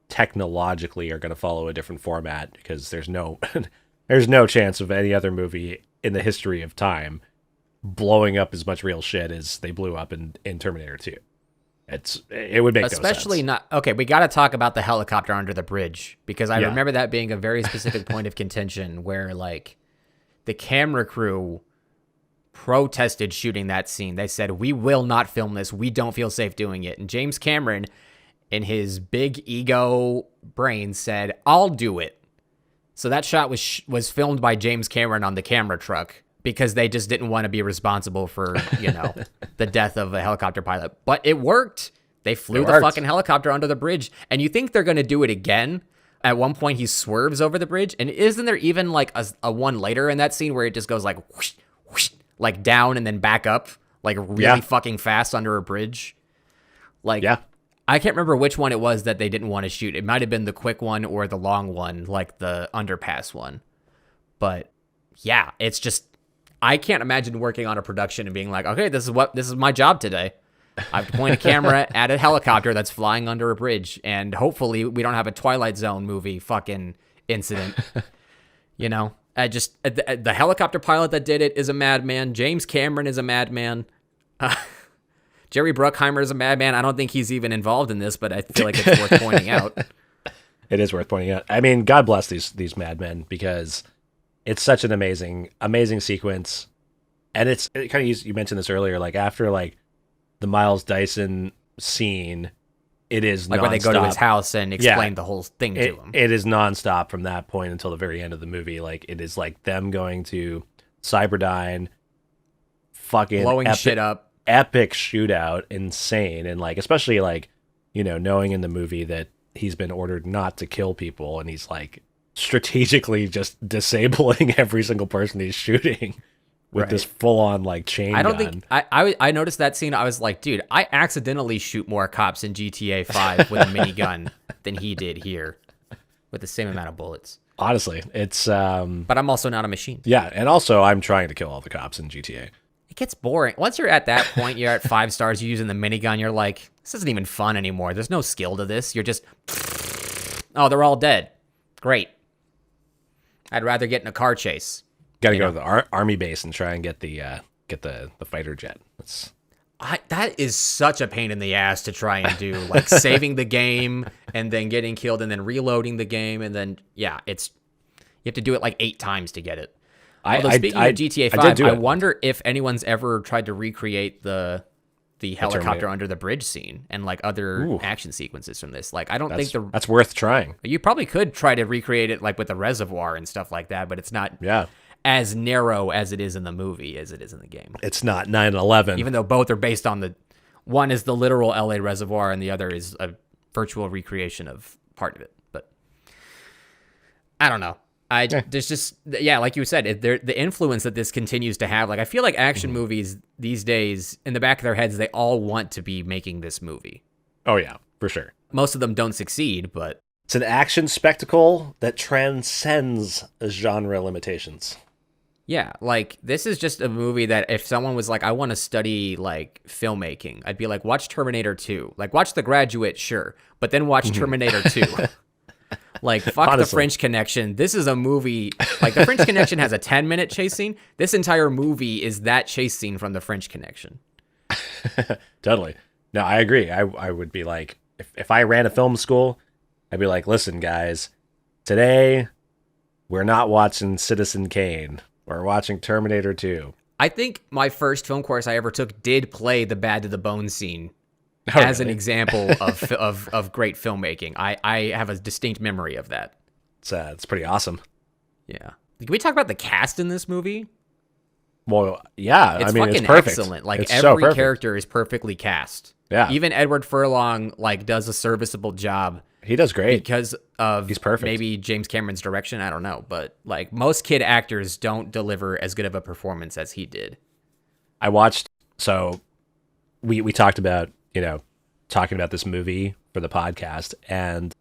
technologically are going to follow a different format because there's no there's no chance of any other movie in the history of time blowing up as much real shit as they blew up in Terminator 2. It would make Especially no sense. not okay. We got to talk about the helicopter under the bridge, because I Yeah. remember that being a very specific point of contention where like the camera crew protested shooting that scene. They said, we will not film this. We don't feel safe doing it. And James Cameron, in his big ego brain, said, I'll do it. So that shot was filmed by James Cameron on the camera truck because they just didn't want to be responsible for, you know, the death of a helicopter pilot. But it worked. They flew the fucking helicopter under the bridge. And you think they're going to do it again? At one point, he swerves over the bridge. And isn't there even like a one later in that scene where it just goes like whoosh, whoosh, like down and then back up, like really fucking fast under a bridge? Like, Yeah. I can't remember which one it was that they didn't want to shoot. It might have been the quick one or the long one, like the underpass one. But yeah, it's just, I can't imagine working on a production and being like, okay, this is my job today. I have to point a camera at a helicopter that's flying under a bridge, and hopefully we don't have a Twilight Zone movie fucking incident. You know, the helicopter pilot that did it is a madman. James Cameron is a madman. Jerry Bruckheimer is a madman. I don't think he's even involved in this, but I feel like it's worth pointing out. It is worth pointing out. I mean, God bless these madmen, because it's such an amazing sequence. And it kind of, you mentioned this earlier, like after like the Miles Dyson scene, it is Like when they go to his house and explain the whole thing to him. It is nonstop from that point until the very end of the movie. Like it is like them going to Cyberdyne, fucking Blowing shit up. epic shootout, insane. And like, especially like, you know, knowing in the movie that he's been ordered not to kill people, and he's like strategically just disabling every single person he's shooting with this full-on like chain I don't gun. think I noticed that scene. I was like, dude, I accidentally shoot more cops in GTA 5 with a minigun than he did here with the same amount of bullets. Honestly, it's But I'm also not a machine. yeah, and also I'm trying to kill all the cops in GTA. It gets boring. Once you're at that point, you're at 5 stars, you're using the minigun, you're like, this isn't even fun anymore. There's no skill to this. You're just, oh, they're all dead. Great. I'd rather get in a car chase. Got to go to the army base and try and get the fighter jet. That is such a pain in the ass to try and do, like saving the game and then getting killed and then reloading the game, and then You have to do it like 8 times to get it. I Although speaking of GTA 5, did do I it. wonder if anyone's ever tried to recreate the helicopter Terminator. under the bridge scene and like other action sequences from this. Like, I don't think that's worth trying. you probably could try to recreate it like with the reservoir and stuff like that, but it's not as narrow as it is in the movie as it is in the game. It's not 9/11. Even though both are based on one is the literal LA reservoir and the other is a virtual recreation of part of it. But I don't know. There's just, like you said, the influence that this continues to have. Like, I feel like action movies these days, in the back of their heads, they all want to be making this movie. Oh yeah, for sure. Most of them don't succeed, but it's an action spectacle that transcends genre limitations. Yeah, like, this is just a movie that if someone was like, I want to study, like, filmmaking, I'd be like, watch Terminator 2. Like, watch The Graduate, sure, but then watch Terminator 2. Like, fuck Honestly. The French Connection. This is a movie, like, The French Connection has a 10-minute chase scene. This entire movie is that chase scene from The French Connection. Totally. No, I agree. I would be like, if I ran a film school, I'd be like, listen, guys, today we're not watching Citizen Kane. We're watching Terminator 2. I think my first film course I ever took did play the Bad to the Bone scene as an example of great filmmaking. I have a distinct memory of that. It's pretty awesome. Yeah. Can we talk about the cast in this movie? Well, yeah. It's fucking it's perfect. Excellent. Like, every character is perfectly cast. Yeah. Even Edward Furlong, like, does a serviceable job. He does great. Because of He's perfect. Maybe James Cameron's direction. I don't know. But, like, most kid actors don't deliver as good of a performance as he did. I watched, so we talked about, talking about this movie for the podcast, and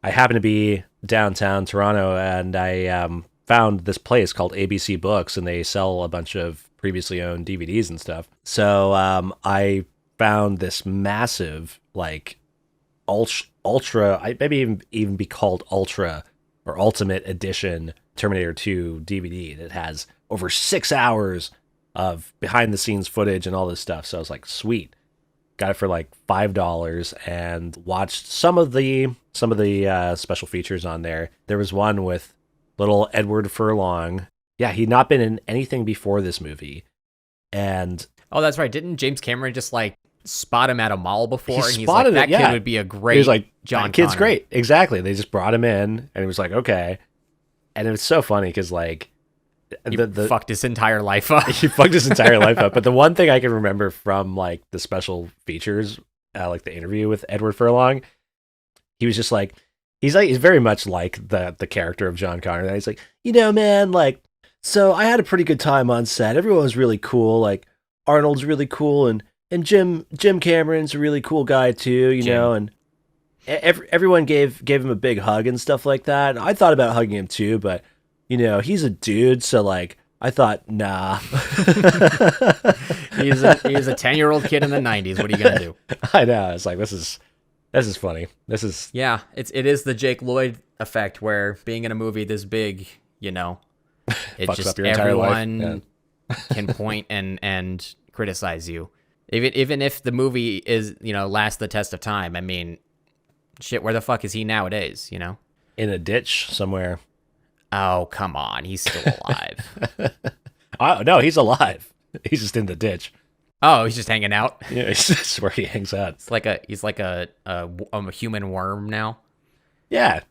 I happened to be downtown Toronto, and I found this place called ABC Books, and they sell a bunch of previously owned DVDs and stuff. So I found this massive, like, ultra, maybe even be called Ultra or Ultimate Edition Terminator 2 DVD that has over 6 hours of behind the scenes footage and all this stuff. So I was like, sweet. Got it for like $5 and watched some of the special features on there. There was one with little Edward Furlong. Yeah, he'd not been in anything before this movie. And oh, that's right. Didn't James Cameron just like spot him at a mall before? He and he's spotted like, that it, kid would be a great he was like, John that kid's Connor. great. Exactly. They just brought him in and he was like, okay. And it was so funny because like He fucked his entire life up. he fucked his entire life up. But the one thing I can remember from like the special features, like the interview with Edward Furlong, he was just like, he's very much like the character of John Connor. And he's like, man, like, so I had a pretty good time on set. Everyone was really cool. Like Arnold's really cool, and Jim Cameron's a really cool guy too, know, and everyone gave him a big hug and stuff like that. And I thought about hugging him too, but he's a dude, so like I thought, nah. He's a 10-year-old kid in the 90s. What are you gonna do? I know. It's like this is funny. This is it is the Jake Lloyd effect where being in a movie this big, it fucks just up your entire everyone life. Yeah. can point and criticize you. Even if the movie is, lasts the test of time. I mean, shit, where the fuck is he nowadays, In a ditch somewhere. Oh, come on. He's still alive. Oh, no, he's alive. He's just in the ditch. Oh, he's just hanging out. Yeah, it's where he hangs out. He's like a human worm now. Yeah.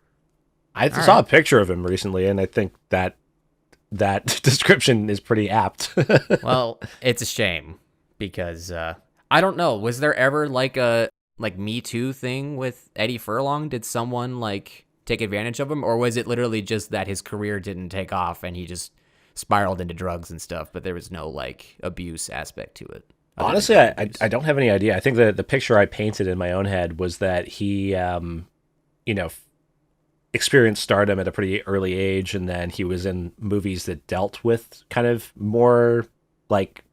I saw a picture of him recently, and I think that description is pretty apt. Well, it's a shame because I don't know. Was there ever like a Me Too thing with Eddie Furlong? Did someone like take advantage of him, or was it literally just that his career didn't take off and he just spiraled into drugs and stuff, but there was no like abuse aspect to it? Honestly, I don't have any idea. I think the picture I painted in my own head was that he, experienced stardom at a pretty early age, and then he was in movies that dealt with kind of more like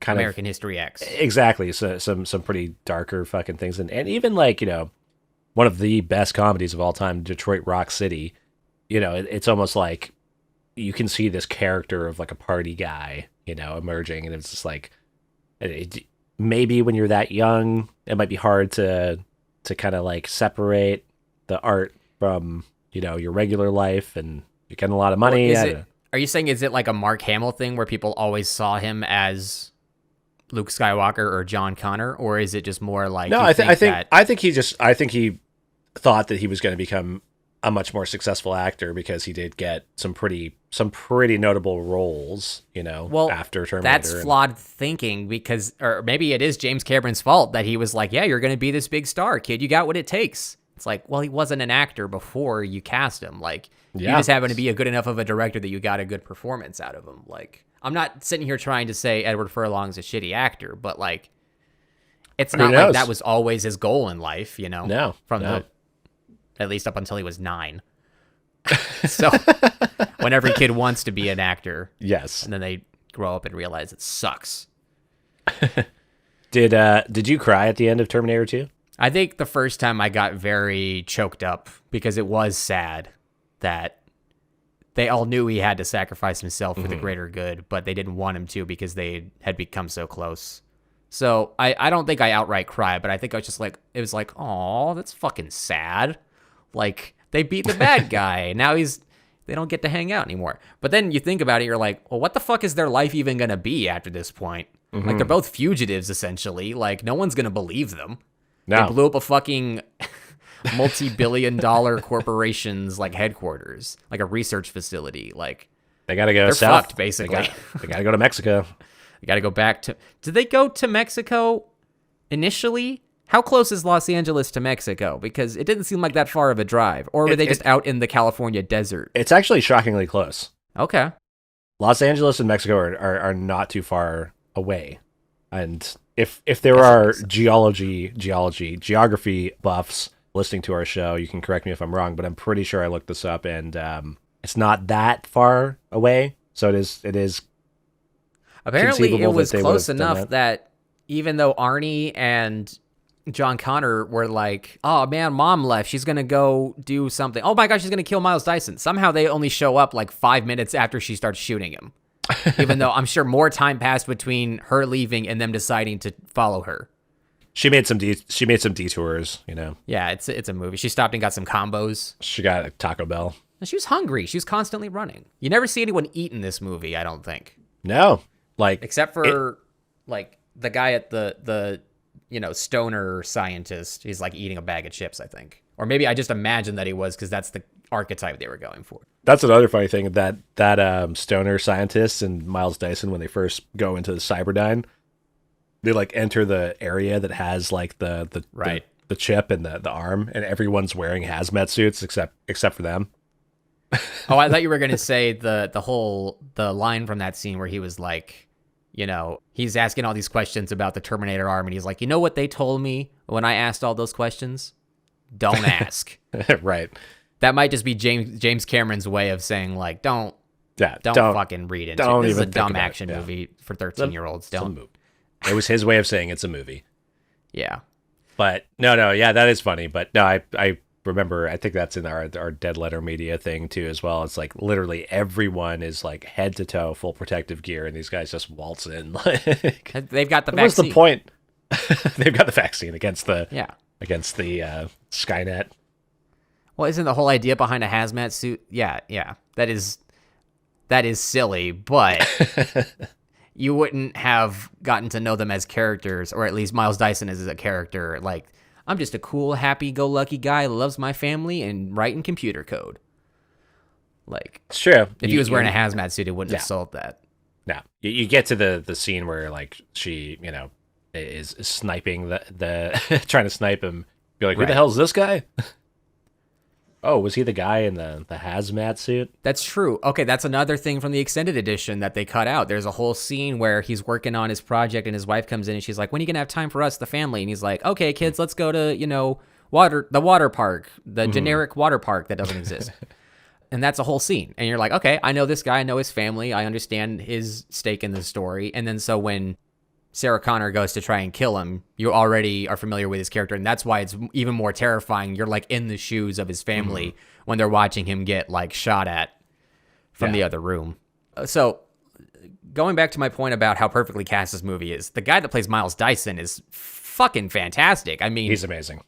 American History X. Exactly. So some pretty darker fucking things, and even like one of the best comedies of all time, Detroit Rock City. It's almost like you can see this character of like a party guy, emerging, and it's just like maybe when you're that young, it might be hard to kind of like separate the art from your regular life and You're getting a lot of money. Are you saying, is it like a Mark Hamill thing where people always saw him as Luke Skywalker or John Connor, or is it just more like no? I think he thought that he was going to become a much more successful actor because he did get some pretty notable roles, after Terminator. That's flawed thinking because, or maybe it is James Cameron's fault that he was like, yeah, you're going to be this big star, kid. You got what it takes. It's like, well, he wasn't an actor before you cast him. Like, you just happen to be a good enough of a director that you got a good performance out of him. Like, I'm not sitting here trying to say Edward Furlong's a shitty actor, but like, it's not like that was always his goal in life, No. At least up until he was 9. So when every kid wants to be an actor. Yes. And then they grow up and realize it sucks. Did you cry at the end of Terminator 2? I think the first time I got very choked up because it was sad that they all knew he had to sacrifice himself for the greater good, but they didn't want him to because they had become so close. So I don't think I outright cried, but I think I was just like, it was like, oh, that's fucking sad. Like, they beat the bad guy. Now they don't get to hang out anymore. But then you think about it, you're like, well, what the fuck is their life even going to be after this point? Like, they're both fugitives, essentially. Like, no one's going to believe them. No. They blew up a fucking multi-billion-dollar corporation's, like, headquarters. Like, a research facility. Like, they got to go they're south. Fucked, basically. They got to go to Mexico. They got to go back to... Did they go to Mexico initially? How close is Los Angeles to Mexico? Because it didn't seem like that far of a drive. Or were they just out in the California desert? It's actually shockingly close. Okay. Los Angeles and Mexico are not too far away. And if there are geography buffs listening to our show, you can correct me if I'm wrong, but I'm pretty sure I looked this up, and it's not that far away. So it is apparently it was close enough that even though Arnie and John Connor were like, oh man, mom left, she's gonna go do something, oh my gosh, she's gonna kill Miles Dyson, somehow they only show up like 5 minutes after she starts shooting him. Even though I'm sure more time passed between her leaving and them deciding to follow her. She made some detours, Yeah, it's a movie. She stopped and got some combos. She got a Taco Bell. And she was hungry. She was constantly running. You never see anyone eat in this movie, I don't think. No. Like, except for like the guy at the stoner scientist. He's like eating a bag of chips, I think. Or maybe I just imagined that he was because that's the archetype they were going for. That's another funny thing, that stoner scientist and Miles Dyson, when they first go into the Cyberdyne, they like enter the area that has like the chip and the arm, and everyone's wearing hazmat suits except for them. Oh, I thought you were going to say the line from that scene where he was like, he's asking all these questions about the Terminator arm, and he's like, you know what they told me when I asked all those questions? Don't ask. Right. That might just be James Cameron's way of saying like, don't fucking read into it. This is a dumb action movie for 13-year-olds. Don't. It was his way of saying it's a movie. Yeah. But no, yeah, that is funny. But no, I remember, I think that's in our Dead Letter Media thing too as well. It's like literally everyone is like head to toe full protective gear, and these guys just waltz in. Like, they've got the vaccine. What's the point? They've got the vaccine against the Skynet. Well, isn't the whole idea behind a hazmat suit? Yeah. That is silly, but you wouldn't have gotten to know them as characters, or at least Miles Dyson is a character. Like, I'm just a cool, happy-go-lucky guy who loves my family and writing computer code. Like, it's true. If he was wearing a hazmat suit, it wouldn't have sold that. No, you get to the scene where like she, is sniping the trying to snipe him. You're like, who the hell is this guy? Oh, was he the guy in the hazmat suit? That's true. Okay, that's another thing from the extended edition that they cut out. There's a whole scene where he's working on his project and his wife comes in and she's like, when are you going to have time for us, the family? And he's like, okay, kids, let's go to, the water park, the generic water park that doesn't exist. And that's a whole scene. And you're like, okay, I know this guy, I know his family, I understand his stake in the story. And then so when Sarah Connor goes to try and kill him, you already are familiar with his character, and that's why it's even more terrifying. You're like in the shoes of his family when they're watching him get like shot at from the other room. So going back to my point about how perfectly cast this movie is, the guy that plays Miles Dyson is fucking fantastic. I mean, he's amazing.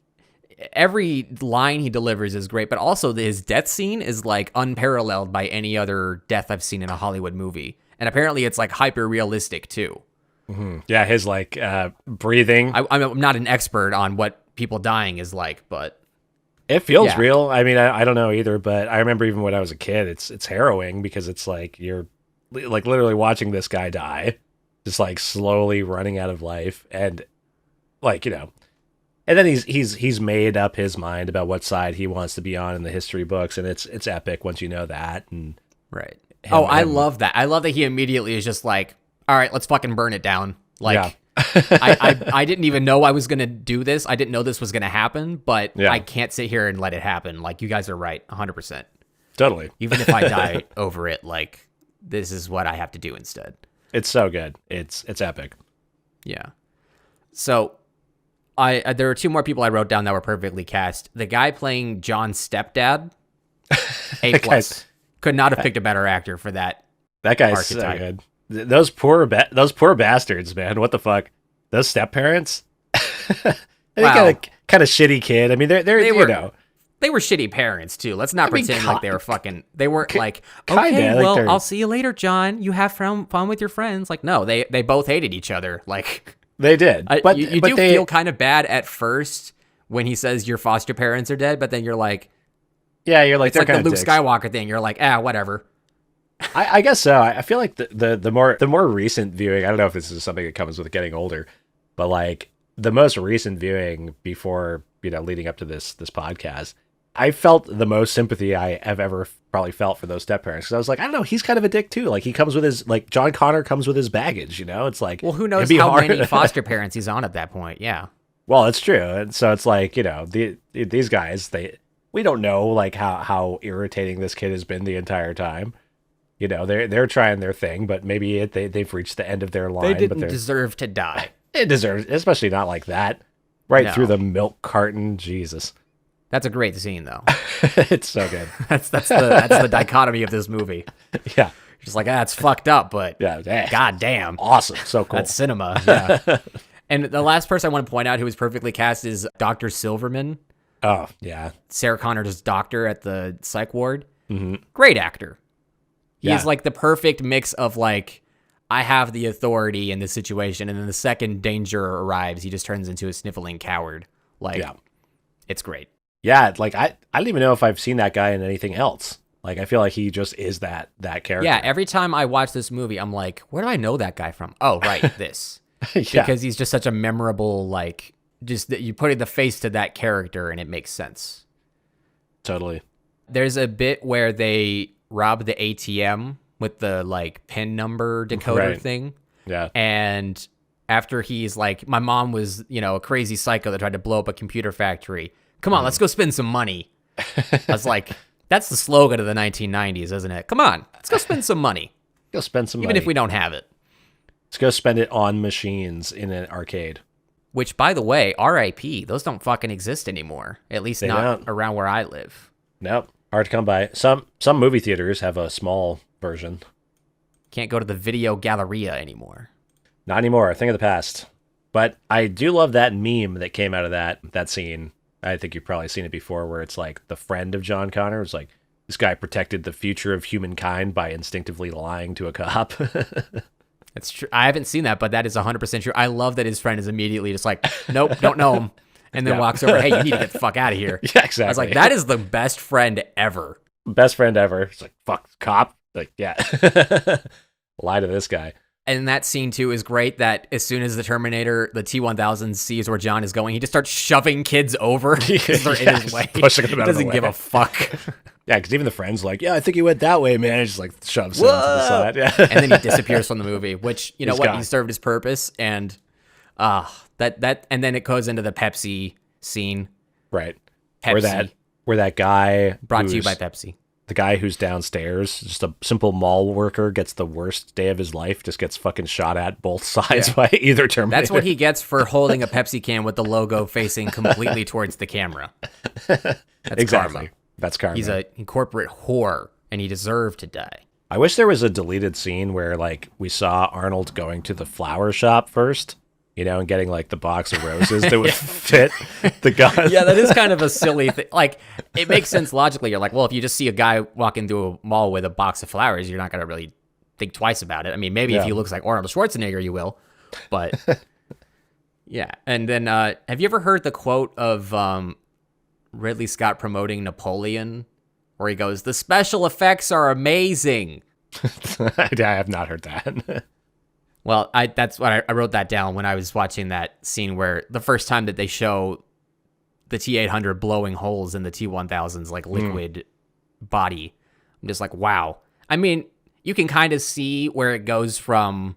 every line he delivers is great, but also his death scene is like unparalleled by any other death I've seen in a Hollywood movie. And apparently it's like hyper realistic too. Mm-hmm. Yeah, his like breathing. I'm not an expert on what people dying is like, but it feels real. I mean, I don't know either, but I remember even when I was a kid, it's harrowing because it's like you're like literally watching this guy die, just like slowly running out of life, and like, you know, and then he's made up his mind about what side he wants to be on in the history books, and it's epic once you know that. And right. I love that. I love that he immediately is just like, all right, let's fucking burn it down. Like, I didn't even know I was going to do this. I didn't know this was going to happen, but I can't sit here and let it happen. Like, you guys are right, 100%. Totally. Even if I die over it, like, this is what I have to do instead. It's so good. It's epic. Yeah. So, there were two more people I wrote down that were perfectly cast. The guy playing John's stepdad, A+. Could not have picked a better actor for that. That guy's archetype. So good. Those poor bastards, man. What the fuck? Those step parents. They got a kind of shitty kid. I mean, they were, you know, they were shitty parents too. Let's not pretend like they were fucking. They weren't like, kinda, okay, like well, I'll see you later, John. You have fun with your friends. Like, no, they both hated each other. Like, they did. But you do feel kind of bad at first when he says your foster parents are dead, but then you're like, yeah, you're like, it's like the Luke Skywalker thing. You're like, whatever. I guess so. I feel like the more recent viewing, I don't know if this is something that comes with getting older, but like the most recent viewing before, you know, leading up to this podcast, I felt the most sympathy I have ever probably felt for those step parents. Because I was like, I don't know, he's kind of a dick too. Like, he comes with his, like, John Connor comes with his baggage, you know? It's like, well, who knows how many foster parents he's on at that point? Yeah. Well, it's true. And so it's like, you know, these guys, we don't know like how irritating this kid has been the entire time. You know, they're trying their thing, but maybe they've reached the end of their line. They didn't deserve to die. It deserves, especially not like that. Through the milk carton, Jesus. That's a great scene, though. It's so good. that's the dichotomy of this movie. Yeah, just like it's fucked up, but yeah, god damn, awesome, so cool. That's cinema. Yeah. And the last person I want to point out who was perfectly cast is Dr. Silverman. Oh yeah, Sarah Connor's doctor at the psych ward. Mm-hmm. Great actor. Yeah. He's like the perfect mix of like, I have the authority in this situation, and then the second danger arrives, he just turns into a sniffling coward. Like, it's great. Yeah, like I don't even know if I've seen that guy in anything else. Like, I feel like he just is that character. Yeah, every time I watch this movie, I'm like, where do I know that guy from? Oh, right, this. Because he's just such a memorable, like, just that you put the face to that character and it makes sense. Totally. There's a bit where they rob the ATM with the like PIN number decoder thing. Yeah. And after he's like, my mom was, you know, a crazy psycho that tried to blow up a computer factory. Come on, let's go spend some money. I was like, that's the slogan of the 1990s, isn't it? Come on, let's go spend some money. Go spend some money. Even if we don't have it. Let's go spend it on machines in an arcade. Which, by the way, RIP, those don't fucking exist anymore. At least they not around where I live. Nope. Hard to come by. Some movie theaters have a small version. Can't go to the Video Galleria anymore. Not anymore. A thing of the past. But I do love that meme that came out of that scene. I think you've probably seen it before, where it's like the friend of John Connor. It's like, this guy protected the future of humankind by instinctively lying to a cop. That's true. I haven't seen that, but that is 100% true. I love that his friend is immediately just like, nope, don't know him. And then walks over, hey, you need to get the fuck out of here. Yeah, exactly. I was like, that is the best friend ever. Best friend ever. It's like, fuck, cop. Like, yeah. Lie to this guy. And that scene, too, is great that as soon as the Terminator, the T-1000 sees where John is going, he just starts shoving kids over because they're in his way. Pushing them out of the way. Doesn't give a fuck. Yeah, because even the friend's like, yeah, I think he went that way, man. He just like shoves him to the side. Yeah. And then he disappears from the movie, which, you know what, gone. He served his purpose. And and then it goes into the Pepsi scene. Right. Pepsi. Where that guy brought to you by Pepsi. The guy who's downstairs, just a simple mall worker, gets the worst day of his life, just gets fucking shot at both sides by either Terminator. That's what he gets for holding a Pepsi can with the logo facing completely towards the camera. That's exactly. Karma. That's karma. He's a corporate whore, and he deserved to die. I wish there was a deleted scene where, like, we saw Arnold going to the flower shop first, and getting like the box of roses that would fit the gun. Yeah, that is kind of a silly thing. Like, it makes sense logically. You're like, well, if you just see a guy walking through a mall with a box of flowers, you're not going to really think twice about it. I mean, maybe if he looks like Arnold Schwarzenegger, you will. But, yeah. And then, have you ever heard the quote of Ridley Scott promoting Napoleon? Where he goes, "The special effects are amazing." I have not heard that. Well, that's what I wrote that down when I was watching that scene where the first time that they show the T-800 blowing holes in the T-1000's like liquid body. I'm just like, wow. I mean, you can kind of see where it goes from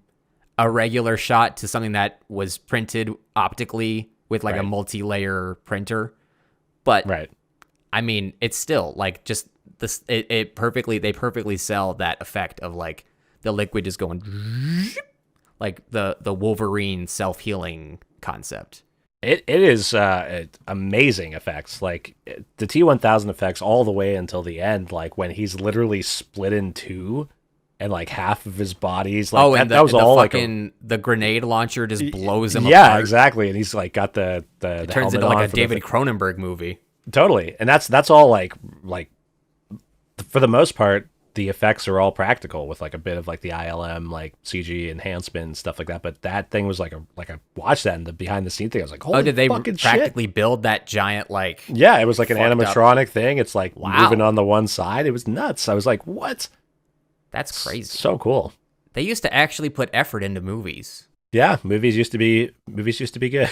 a regular shot to something that was printed optically with like a multi-layer printer. But I mean, it's still like just this. They perfectly sell that effect of like the liquid just going like the Wolverine self-healing concept. It is amazing effects. Like the T-1000 effects all the way until the end. Like when he's literally split in two, and like half of his body's like that was all fucking, like the grenade launcher just blows him. Yeah, apart. Exactly. And he's like got the it turns into like a David Cronenberg movie. Totally. And that's all like for the most part, the effects are all practical with like a bit of like the ILM like CG enhancement and stuff like that. But that thing was like I watched that in the behind the scene thing. I was like, holy did they fucking practically shit. build that giant like? Yeah, it was like an animatronic thing. It's like wow. moving on the one side. It was nuts. I was like, what? That's crazy. So cool. They used to actually put effort into movies. Yeah, movies used to be good.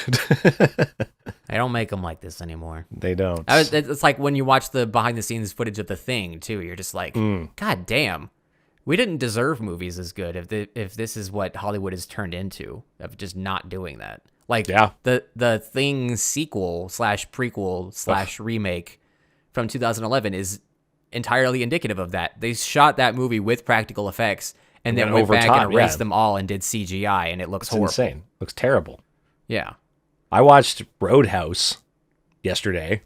They don't make them like this anymore. They don't. It's like when you watch the behind the scenes footage of The Thing too. You're just like, God damn, we didn't deserve movies as good if this is what Hollywood has turned into, of just not doing that. Like the Thing sequel / prequel / remake from 2011 is entirely indicative of that. They shot that movie with practical effects and then went back and erased them all and did CGI, and it looks horrible. Insane. Looks terrible. Yeah. I watched Roadhouse yesterday.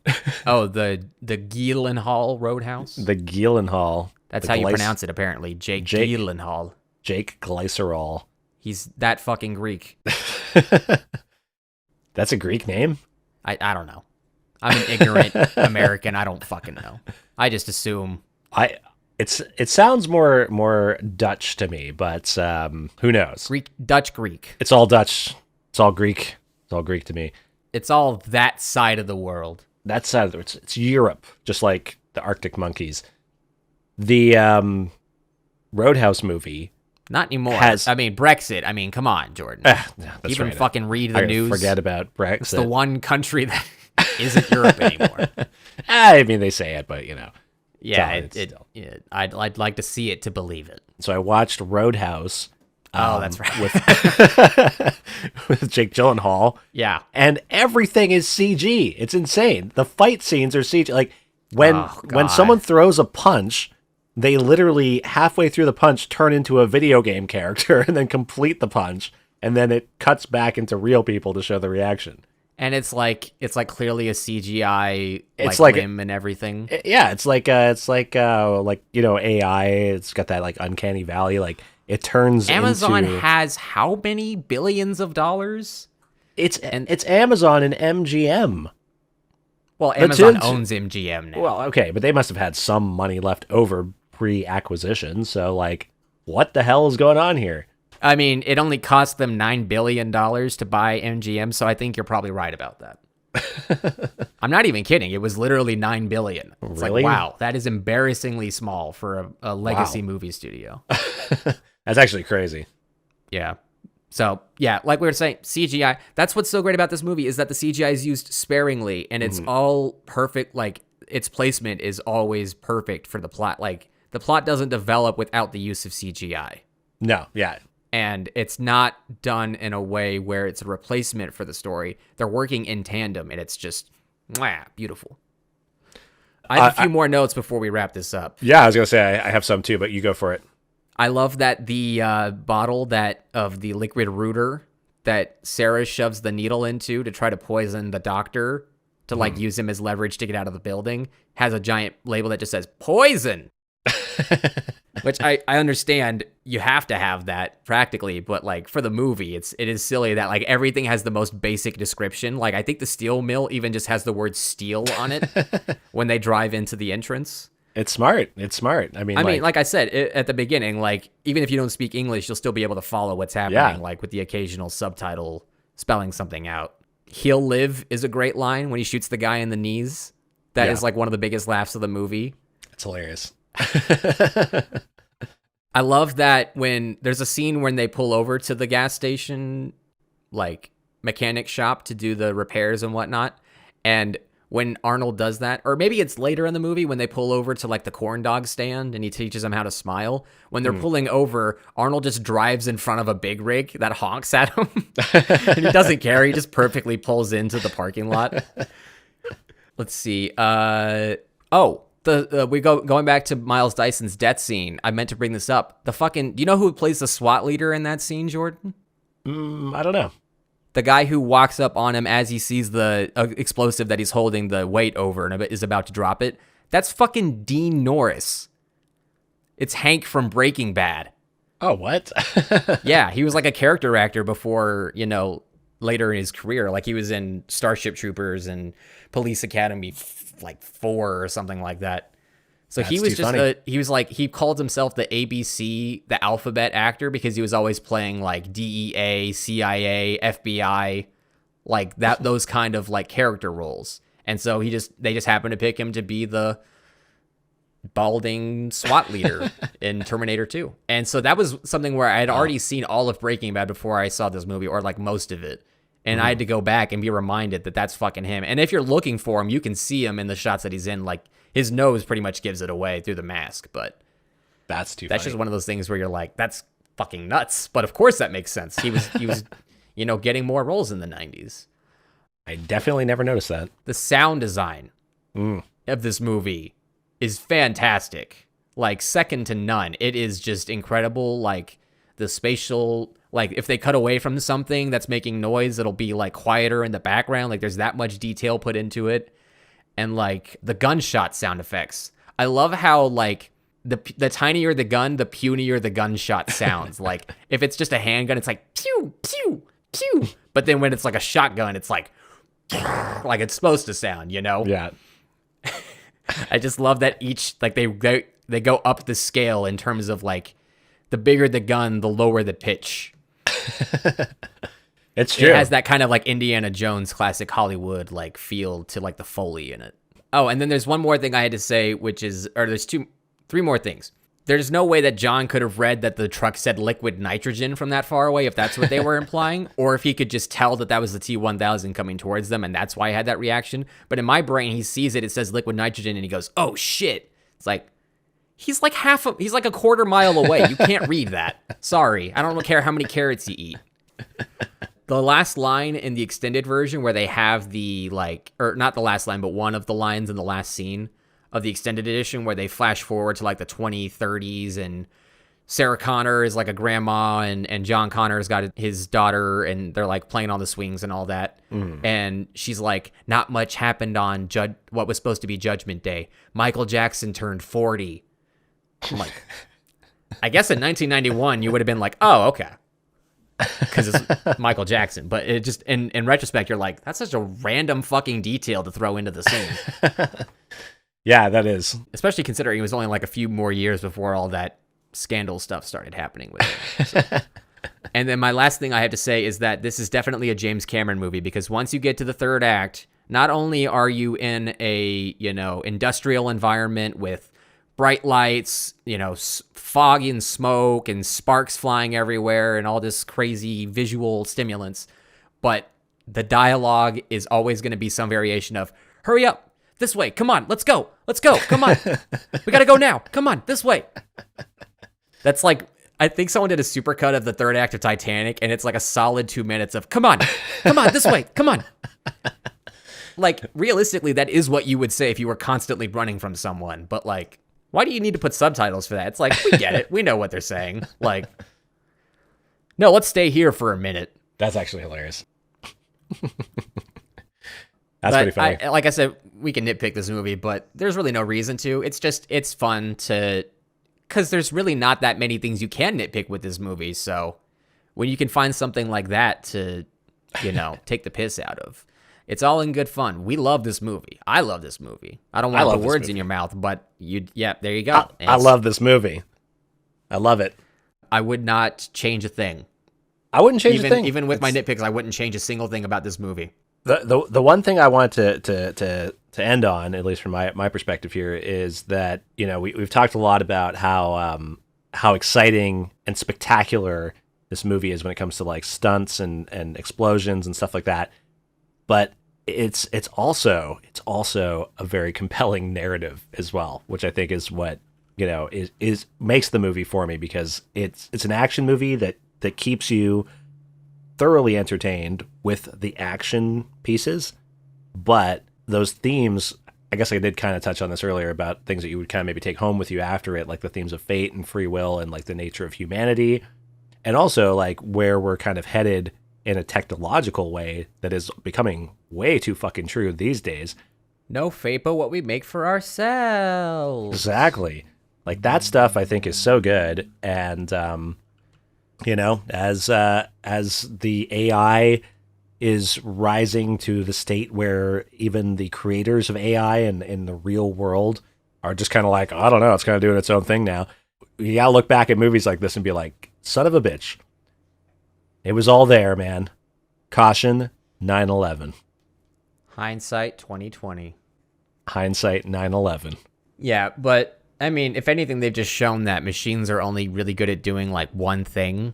Oh, the Gyllenhaal Roadhouse? The Gyllenhaal. That's how you pronounce it, apparently. Jake Gyllenhaal. Jake Glycerol. He's that fucking Greek. That's a Greek name? I don't know. I'm an ignorant American. I don't fucking know. I just assume. It sounds more Dutch to me, but who knows? Dutch Greek. It's all Dutch. It's all Greek. It's all Greek to me. It's all that side of the world. That side of it's Europe, just like the Arctic monkeys. The Roadhouse movie. Not anymore. I mean, Brexit. I mean, come on, Jordan. Even fucking read the news. Forget about Brexit. It's the one country that isn't Europe anymore. I mean, they say it, but Yeah, I'd like to see it to believe it. So I watched Roadhouse. That's right. with Jake Gyllenhaal. Yeah. And everything is CG. It's insane. The fight scenes are CG. Like when someone throws a punch, they literally halfway through the punch turn into a video game character and then complete the punch, and then it cuts back into real people to show the reaction. And it's like clearly a CGI limb and everything. Yeah, it's like AI. It's got that like uncanny valley. Like it turns. Amazon has how many billions of dollars? It's Amazon and MGM. Well, Amazon owns MGM now. Well, okay, but they must have had some money left over pre-acquisition. So like, what the hell is going on here? I mean, it only cost them $9 billion to buy MGM, so I think you're probably right about that. I'm not even kidding. It was literally $9 billion. It's really? Like, wow, that is embarrassingly small for a legacy movie studio. That's actually crazy. Yeah. So, yeah, like we were saying, CGI, that's what's so great about this movie is that the CGI is used sparingly, and it's all perfect. Like, its placement is always perfect for the plot. Like, the plot doesn't develop without the use of CGI. No, yeah. And it's not done in a way where it's a replacement for the story. They're working in tandem, and it's just beautiful. I have a few more notes before we wrap this up. Yeah, I was going to say I have some too, but you go for it. I love that the bottle of the liquid Rooter that Sarah shoves the needle into to try to poison the doctor to use him as leverage to get out of the building has a giant label that just says poison. Which I understand you have to have that practically, but like for the movie, it is silly that like everything has the most basic description. Like I think the steel mill even just has the word steel on it when they drive into the entrance. It's smart. I mean, like I said at the beginning, like even if you don't speak English, you'll still be able to follow what's happening, Yeah. like with the occasional subtitle spelling something out. He'll live is a great line when he shoots the guy in the knees. That is like one of the biggest laughs of the movie. it's hilarious. I love that when there's a scene when they pull over to the gas station, like mechanic shop to do the repairs and whatnot. And when Arnold does that, or maybe it's later in the movie when they pull over to like the corn dog stand and he teaches them how to smile. When they're pulling over, Arnold just drives in front of a big rig that honks at him. And he doesn't care. He just perfectly pulls into the parking lot. Let's see. Going back to Miles Dyson's death scene. I meant to bring this up. Do you know who plays the SWAT leader in that scene, Jordan? I don't know. The guy who walks up on him as he sees the explosive that he's holding the weight over and is about to drop it. That's fucking Dean Norris. It's Hank from Breaking Bad. Oh, what? Yeah, he was like a character actor before, later in his career. Like he was in Starship Troopers and Police Academy 4 or something like that. So he was he called himself the ABC, the alphabet actor, because he was always playing like DEA, CIA, FBI, like that, those kind of like character roles. And so they just happened to pick him to be the balding SWAT leader in Terminator 2. And so that was something where I had already seen all of Breaking Bad before I saw this movie, or like most of it. And I had to go back and be reminded that that's fucking him. And if you're looking for him, you can see him in the shots that he's in. Like his nose pretty much gives it away through the mask. But that's just one of those things where you're like, that's fucking nuts. But of course that makes sense. He was getting more roles in the 90s. I definitely never noticed that. The sound design of this movie is fantastic. Like second to none. It is just incredible. Like the spatial, like if they cut away from something that's making noise, it'll be like quieter in the background. Like there's that much detail put into it. And like the gunshot sound effects. I love how like the tinier the gun, the punier the gunshot sounds. Like if it's just a handgun, it's like pew, pew, pew. But then when it's like a shotgun, it's like it's supposed to sound, Yeah. I just love that each, like they go up the scale in terms of like the bigger the gun, the lower the pitch. It's true. It has that kind of like Indiana Jones classic Hollywood like feel to like the Foley in it. Oh, and then there's one more thing I had to say, there's three more things. There's no way that John could have read that the truck said liquid nitrogen from that far away, if that's what they were implying, or if he could just tell that was the T-1000 coming towards them, and that's why I had that reaction. But in my brain, he sees it says liquid nitrogen, and he goes, oh shit. It's like, he's like a quarter mile away. You can't read that. Sorry. I don't care how many carrots you eat. The last line in the extended version where they have or not the last line, but one of the lines in the last scene of the extended edition where they flash forward to like the 2030s and Sarah Connor is like a grandma and John Connor's got his daughter and they're like playing on the swings and all that. And she's like, not much happened on what was supposed to be Judgment Day. Michael Jackson turned 40. I'm like, I guess in 1991 you would have been like, oh, okay. Because it's Michael Jackson. But it just, in retrospect, you're like, that's such a random fucking detail to throw into the scene. Yeah, that is. Especially considering it was only like a few more years before all that scandal stuff started happening with it. So. And then my last thing I have to say is that this is definitely a James Cameron movie, because once you get to the third act, not only are you in a, industrial environment with bright lights, fog and smoke and sparks flying everywhere and all this crazy visual stimulants, but the dialogue is always going to be some variation of, hurry up, this way, come on, let's go, come on, we gotta go now, come on, this way. That's like, I think someone did a supercut of the third act of Titanic, and it's like a solid 2 minutes of, come on, this way, come on. Like, realistically, that is what you would say if you were constantly running from someone, but like, why do you need to put subtitles for that? It's like, we get it. We know what they're saying. Like, no, let's stay here for a minute. That's actually hilarious. That's pretty funny. Like I said, we can nitpick this movie, but there's really no reason to. It's fun to because there's really not that many things you can nitpick with this movie. So when you can find something like that to, take the piss out of, it's all in good fun. We love this movie. I love this movie. I don't want to put words in your mouth, but there you go. I love this movie. I love it. I would not change a thing. I wouldn't change a thing. Even with my nitpicks, I wouldn't change a single thing about this movie. The one thing I wanted to end on, at least from my perspective here, is that we've talked a lot about how exciting and spectacular this movie is when it comes to like stunts and explosions and stuff like that. But it's also a very compelling narrative as well, which I think is what is makes the movie for me, because it's an action movie that keeps you thoroughly entertained with the action pieces, but those themes, I guess I did kind of touch on this earlier about things that you would kind of maybe take home with you after it, like the themes of fate and free will and like the nature of humanity, and also like where we're kind of headed in a technological way that is becoming way too fucking true these days. No fate but what we make for ourselves. Exactly. Like that stuff I think is so good. And, as the AI is rising to the state where even the creators of AI in the real world are just kind of like, I don't know, it's kind of doing its own thing now. You gotta look back at movies like this and be like, son of a bitch. It was all there, man. Caution, 9/11. Hindsight 2020. Hindsight 9/11. Yeah, but I mean, if anything, they've just shown that machines are only really good at doing like one thing,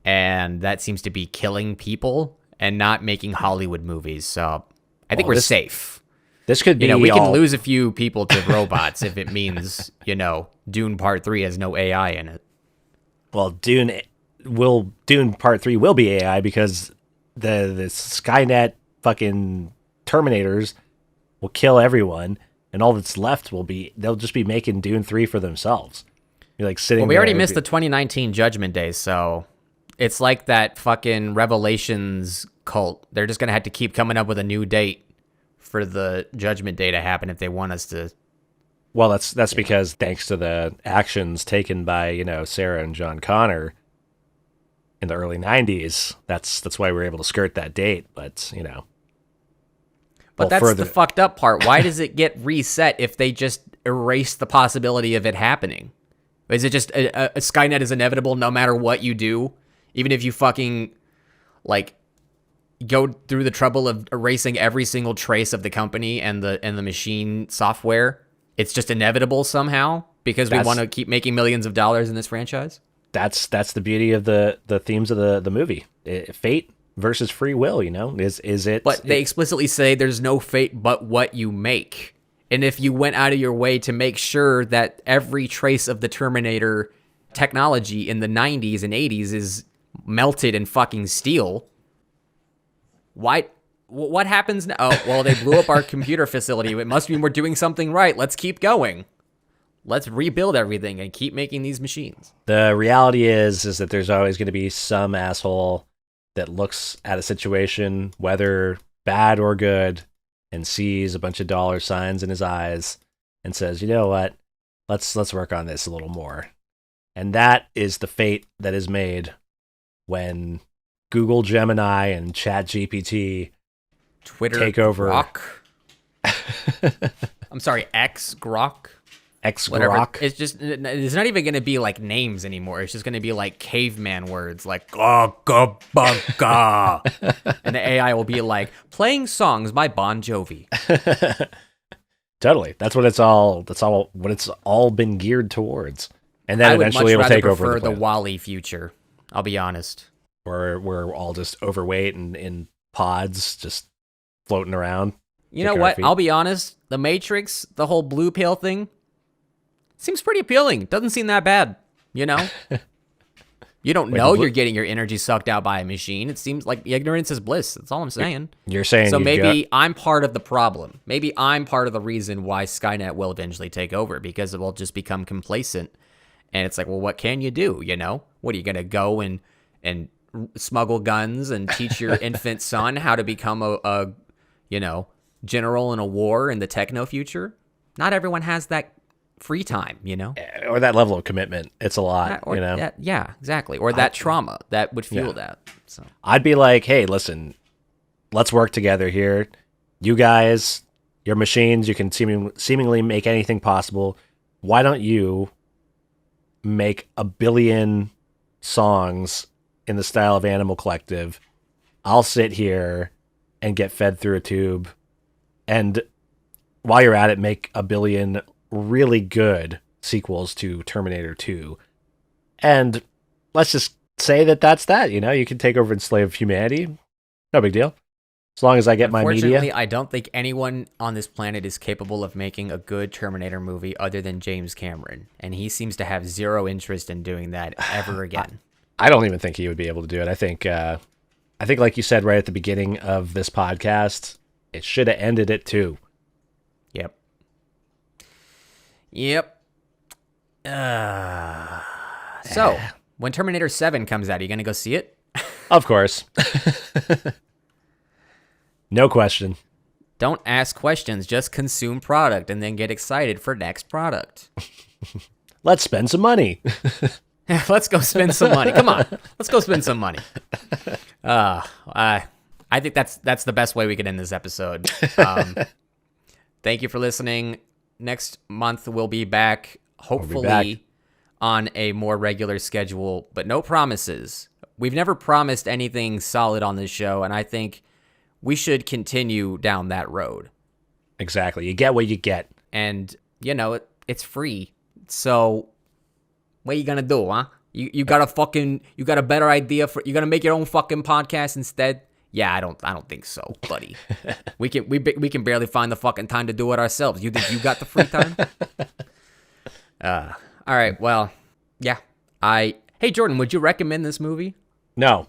and that seems to be killing people and not making Hollywood movies. So I think we're safe. This could be, we can lose a few people to robots if it means, Dune Part 3 has no AI in it. Well, Dune Part 3 will be AI because the Skynet fucking Terminators will kill everyone, and all that's left they'll just be making Dune 3 for themselves. You're like sitting. Well, we already missed the 2019 Judgment Day, so it's like that fucking Revelations cult. They're just gonna have to keep coming up with a new date for the Judgment Day to happen if they want us to. Well, that's because thanks to the actions taken by Sarah and John Connor in the early 90s, that's why we were able to skirt that date. But But that's the fucked up part. Why does it get reset if they just erase the possibility of it happening? Is it just a Skynet is inevitable no matter what you do? Even if you fucking, like, go through the trouble of erasing every single trace of the company and the machine software, it's just inevitable somehow because we want to keep making millions of dollars in this franchise? That's the beauty of the themes of the movie. Fate versus free will, is it? But they explicitly say there's no fate but what you make. And if you went out of your way to make sure that every trace of the Terminator technology in the 90s and 80s is melted in fucking steel, what happens now? Oh, well, they blew up our computer facility. It must mean we're doing something right. Let's keep going. Let's rebuild everything and keep making these machines. The reality is that there's always going to be some asshole that looks at a situation, whether bad or good, and sees a bunch of dollar signs in his eyes and says, you know what, let's work on this a little more. And that is the fate that is made when Google Gemini and ChatGPT Twitter take over. Grok. I'm sorry, Grok. Whatever. It's not even going to be like names anymore. It's just going to be like caveman words like ga. And the AI will be like playing songs by Bon Jovi. Totally. That's what it's all been geared towards. And then eventually it will take over. I would much rather prefer the WALL-E future. I'll be honest. Where we're all just overweight and in pods just floating around. You know what? I'll be honest. The Matrix, the whole blue pill thing, seems pretty appealing. Doesn't seem that bad, You don't know you're getting your energy sucked out by a machine. It seems like ignorance is bliss. That's all I'm saying. You're saying so maybe I'm part of the problem. Maybe I'm part of the reason why Skynet will eventually take over, because it will just become complacent. And it's like, well, what can you do? What are you going to go and smuggle guns and teach your infant son how to become a general in a war in the techno future? Not everyone has that free time, you know? Or that level of commitment. It's a lot, Or you know? yeah, exactly. Or that trauma that would fuel that. So I'd be like, hey, listen, let's work together here. You guys, your machines, you can seemingly make anything possible. Why don't you make 1 billion songs in the style of Animal Collective? I'll sit here and get fed through a tube. And while you're at it, make 1 billion really good sequels to Terminator 2. And let's just say that's that. You know, you can take over and enslave humanity. No big deal. As long as I get my media. Unfortunately, I don't think anyone on this planet is capable of making a good Terminator movie other than James Cameron. And he seems to have zero interest in doing that ever again. I don't even think he would be able to do it. I think like you said right at the beginning of this podcast, it should have ended it too. Yep. So, when Terminator 7 comes out, are you going to go see it? Of course. No question. Don't ask questions, just consume product and then get excited for next product. Let's spend some money. Let's go spend some money. Come on. Let's go spend some money. I think that's the best way we could end this episode. Thank you for listening. Next month we'll be back, hopefully on a more regular schedule, but no promises. We've never promised anything solid on this show, and I think we should continue down that road. Exactly. You get what you get. And, you know, it's free. So what are you going to do, huh? You got a better idea you got to make your own fucking podcast instead? Yeah, I don't think so, buddy. we can barely find the fucking time to do it ourselves. You think you got the free time? All right, well, yeah. Hey Jordan, would you recommend this movie? No.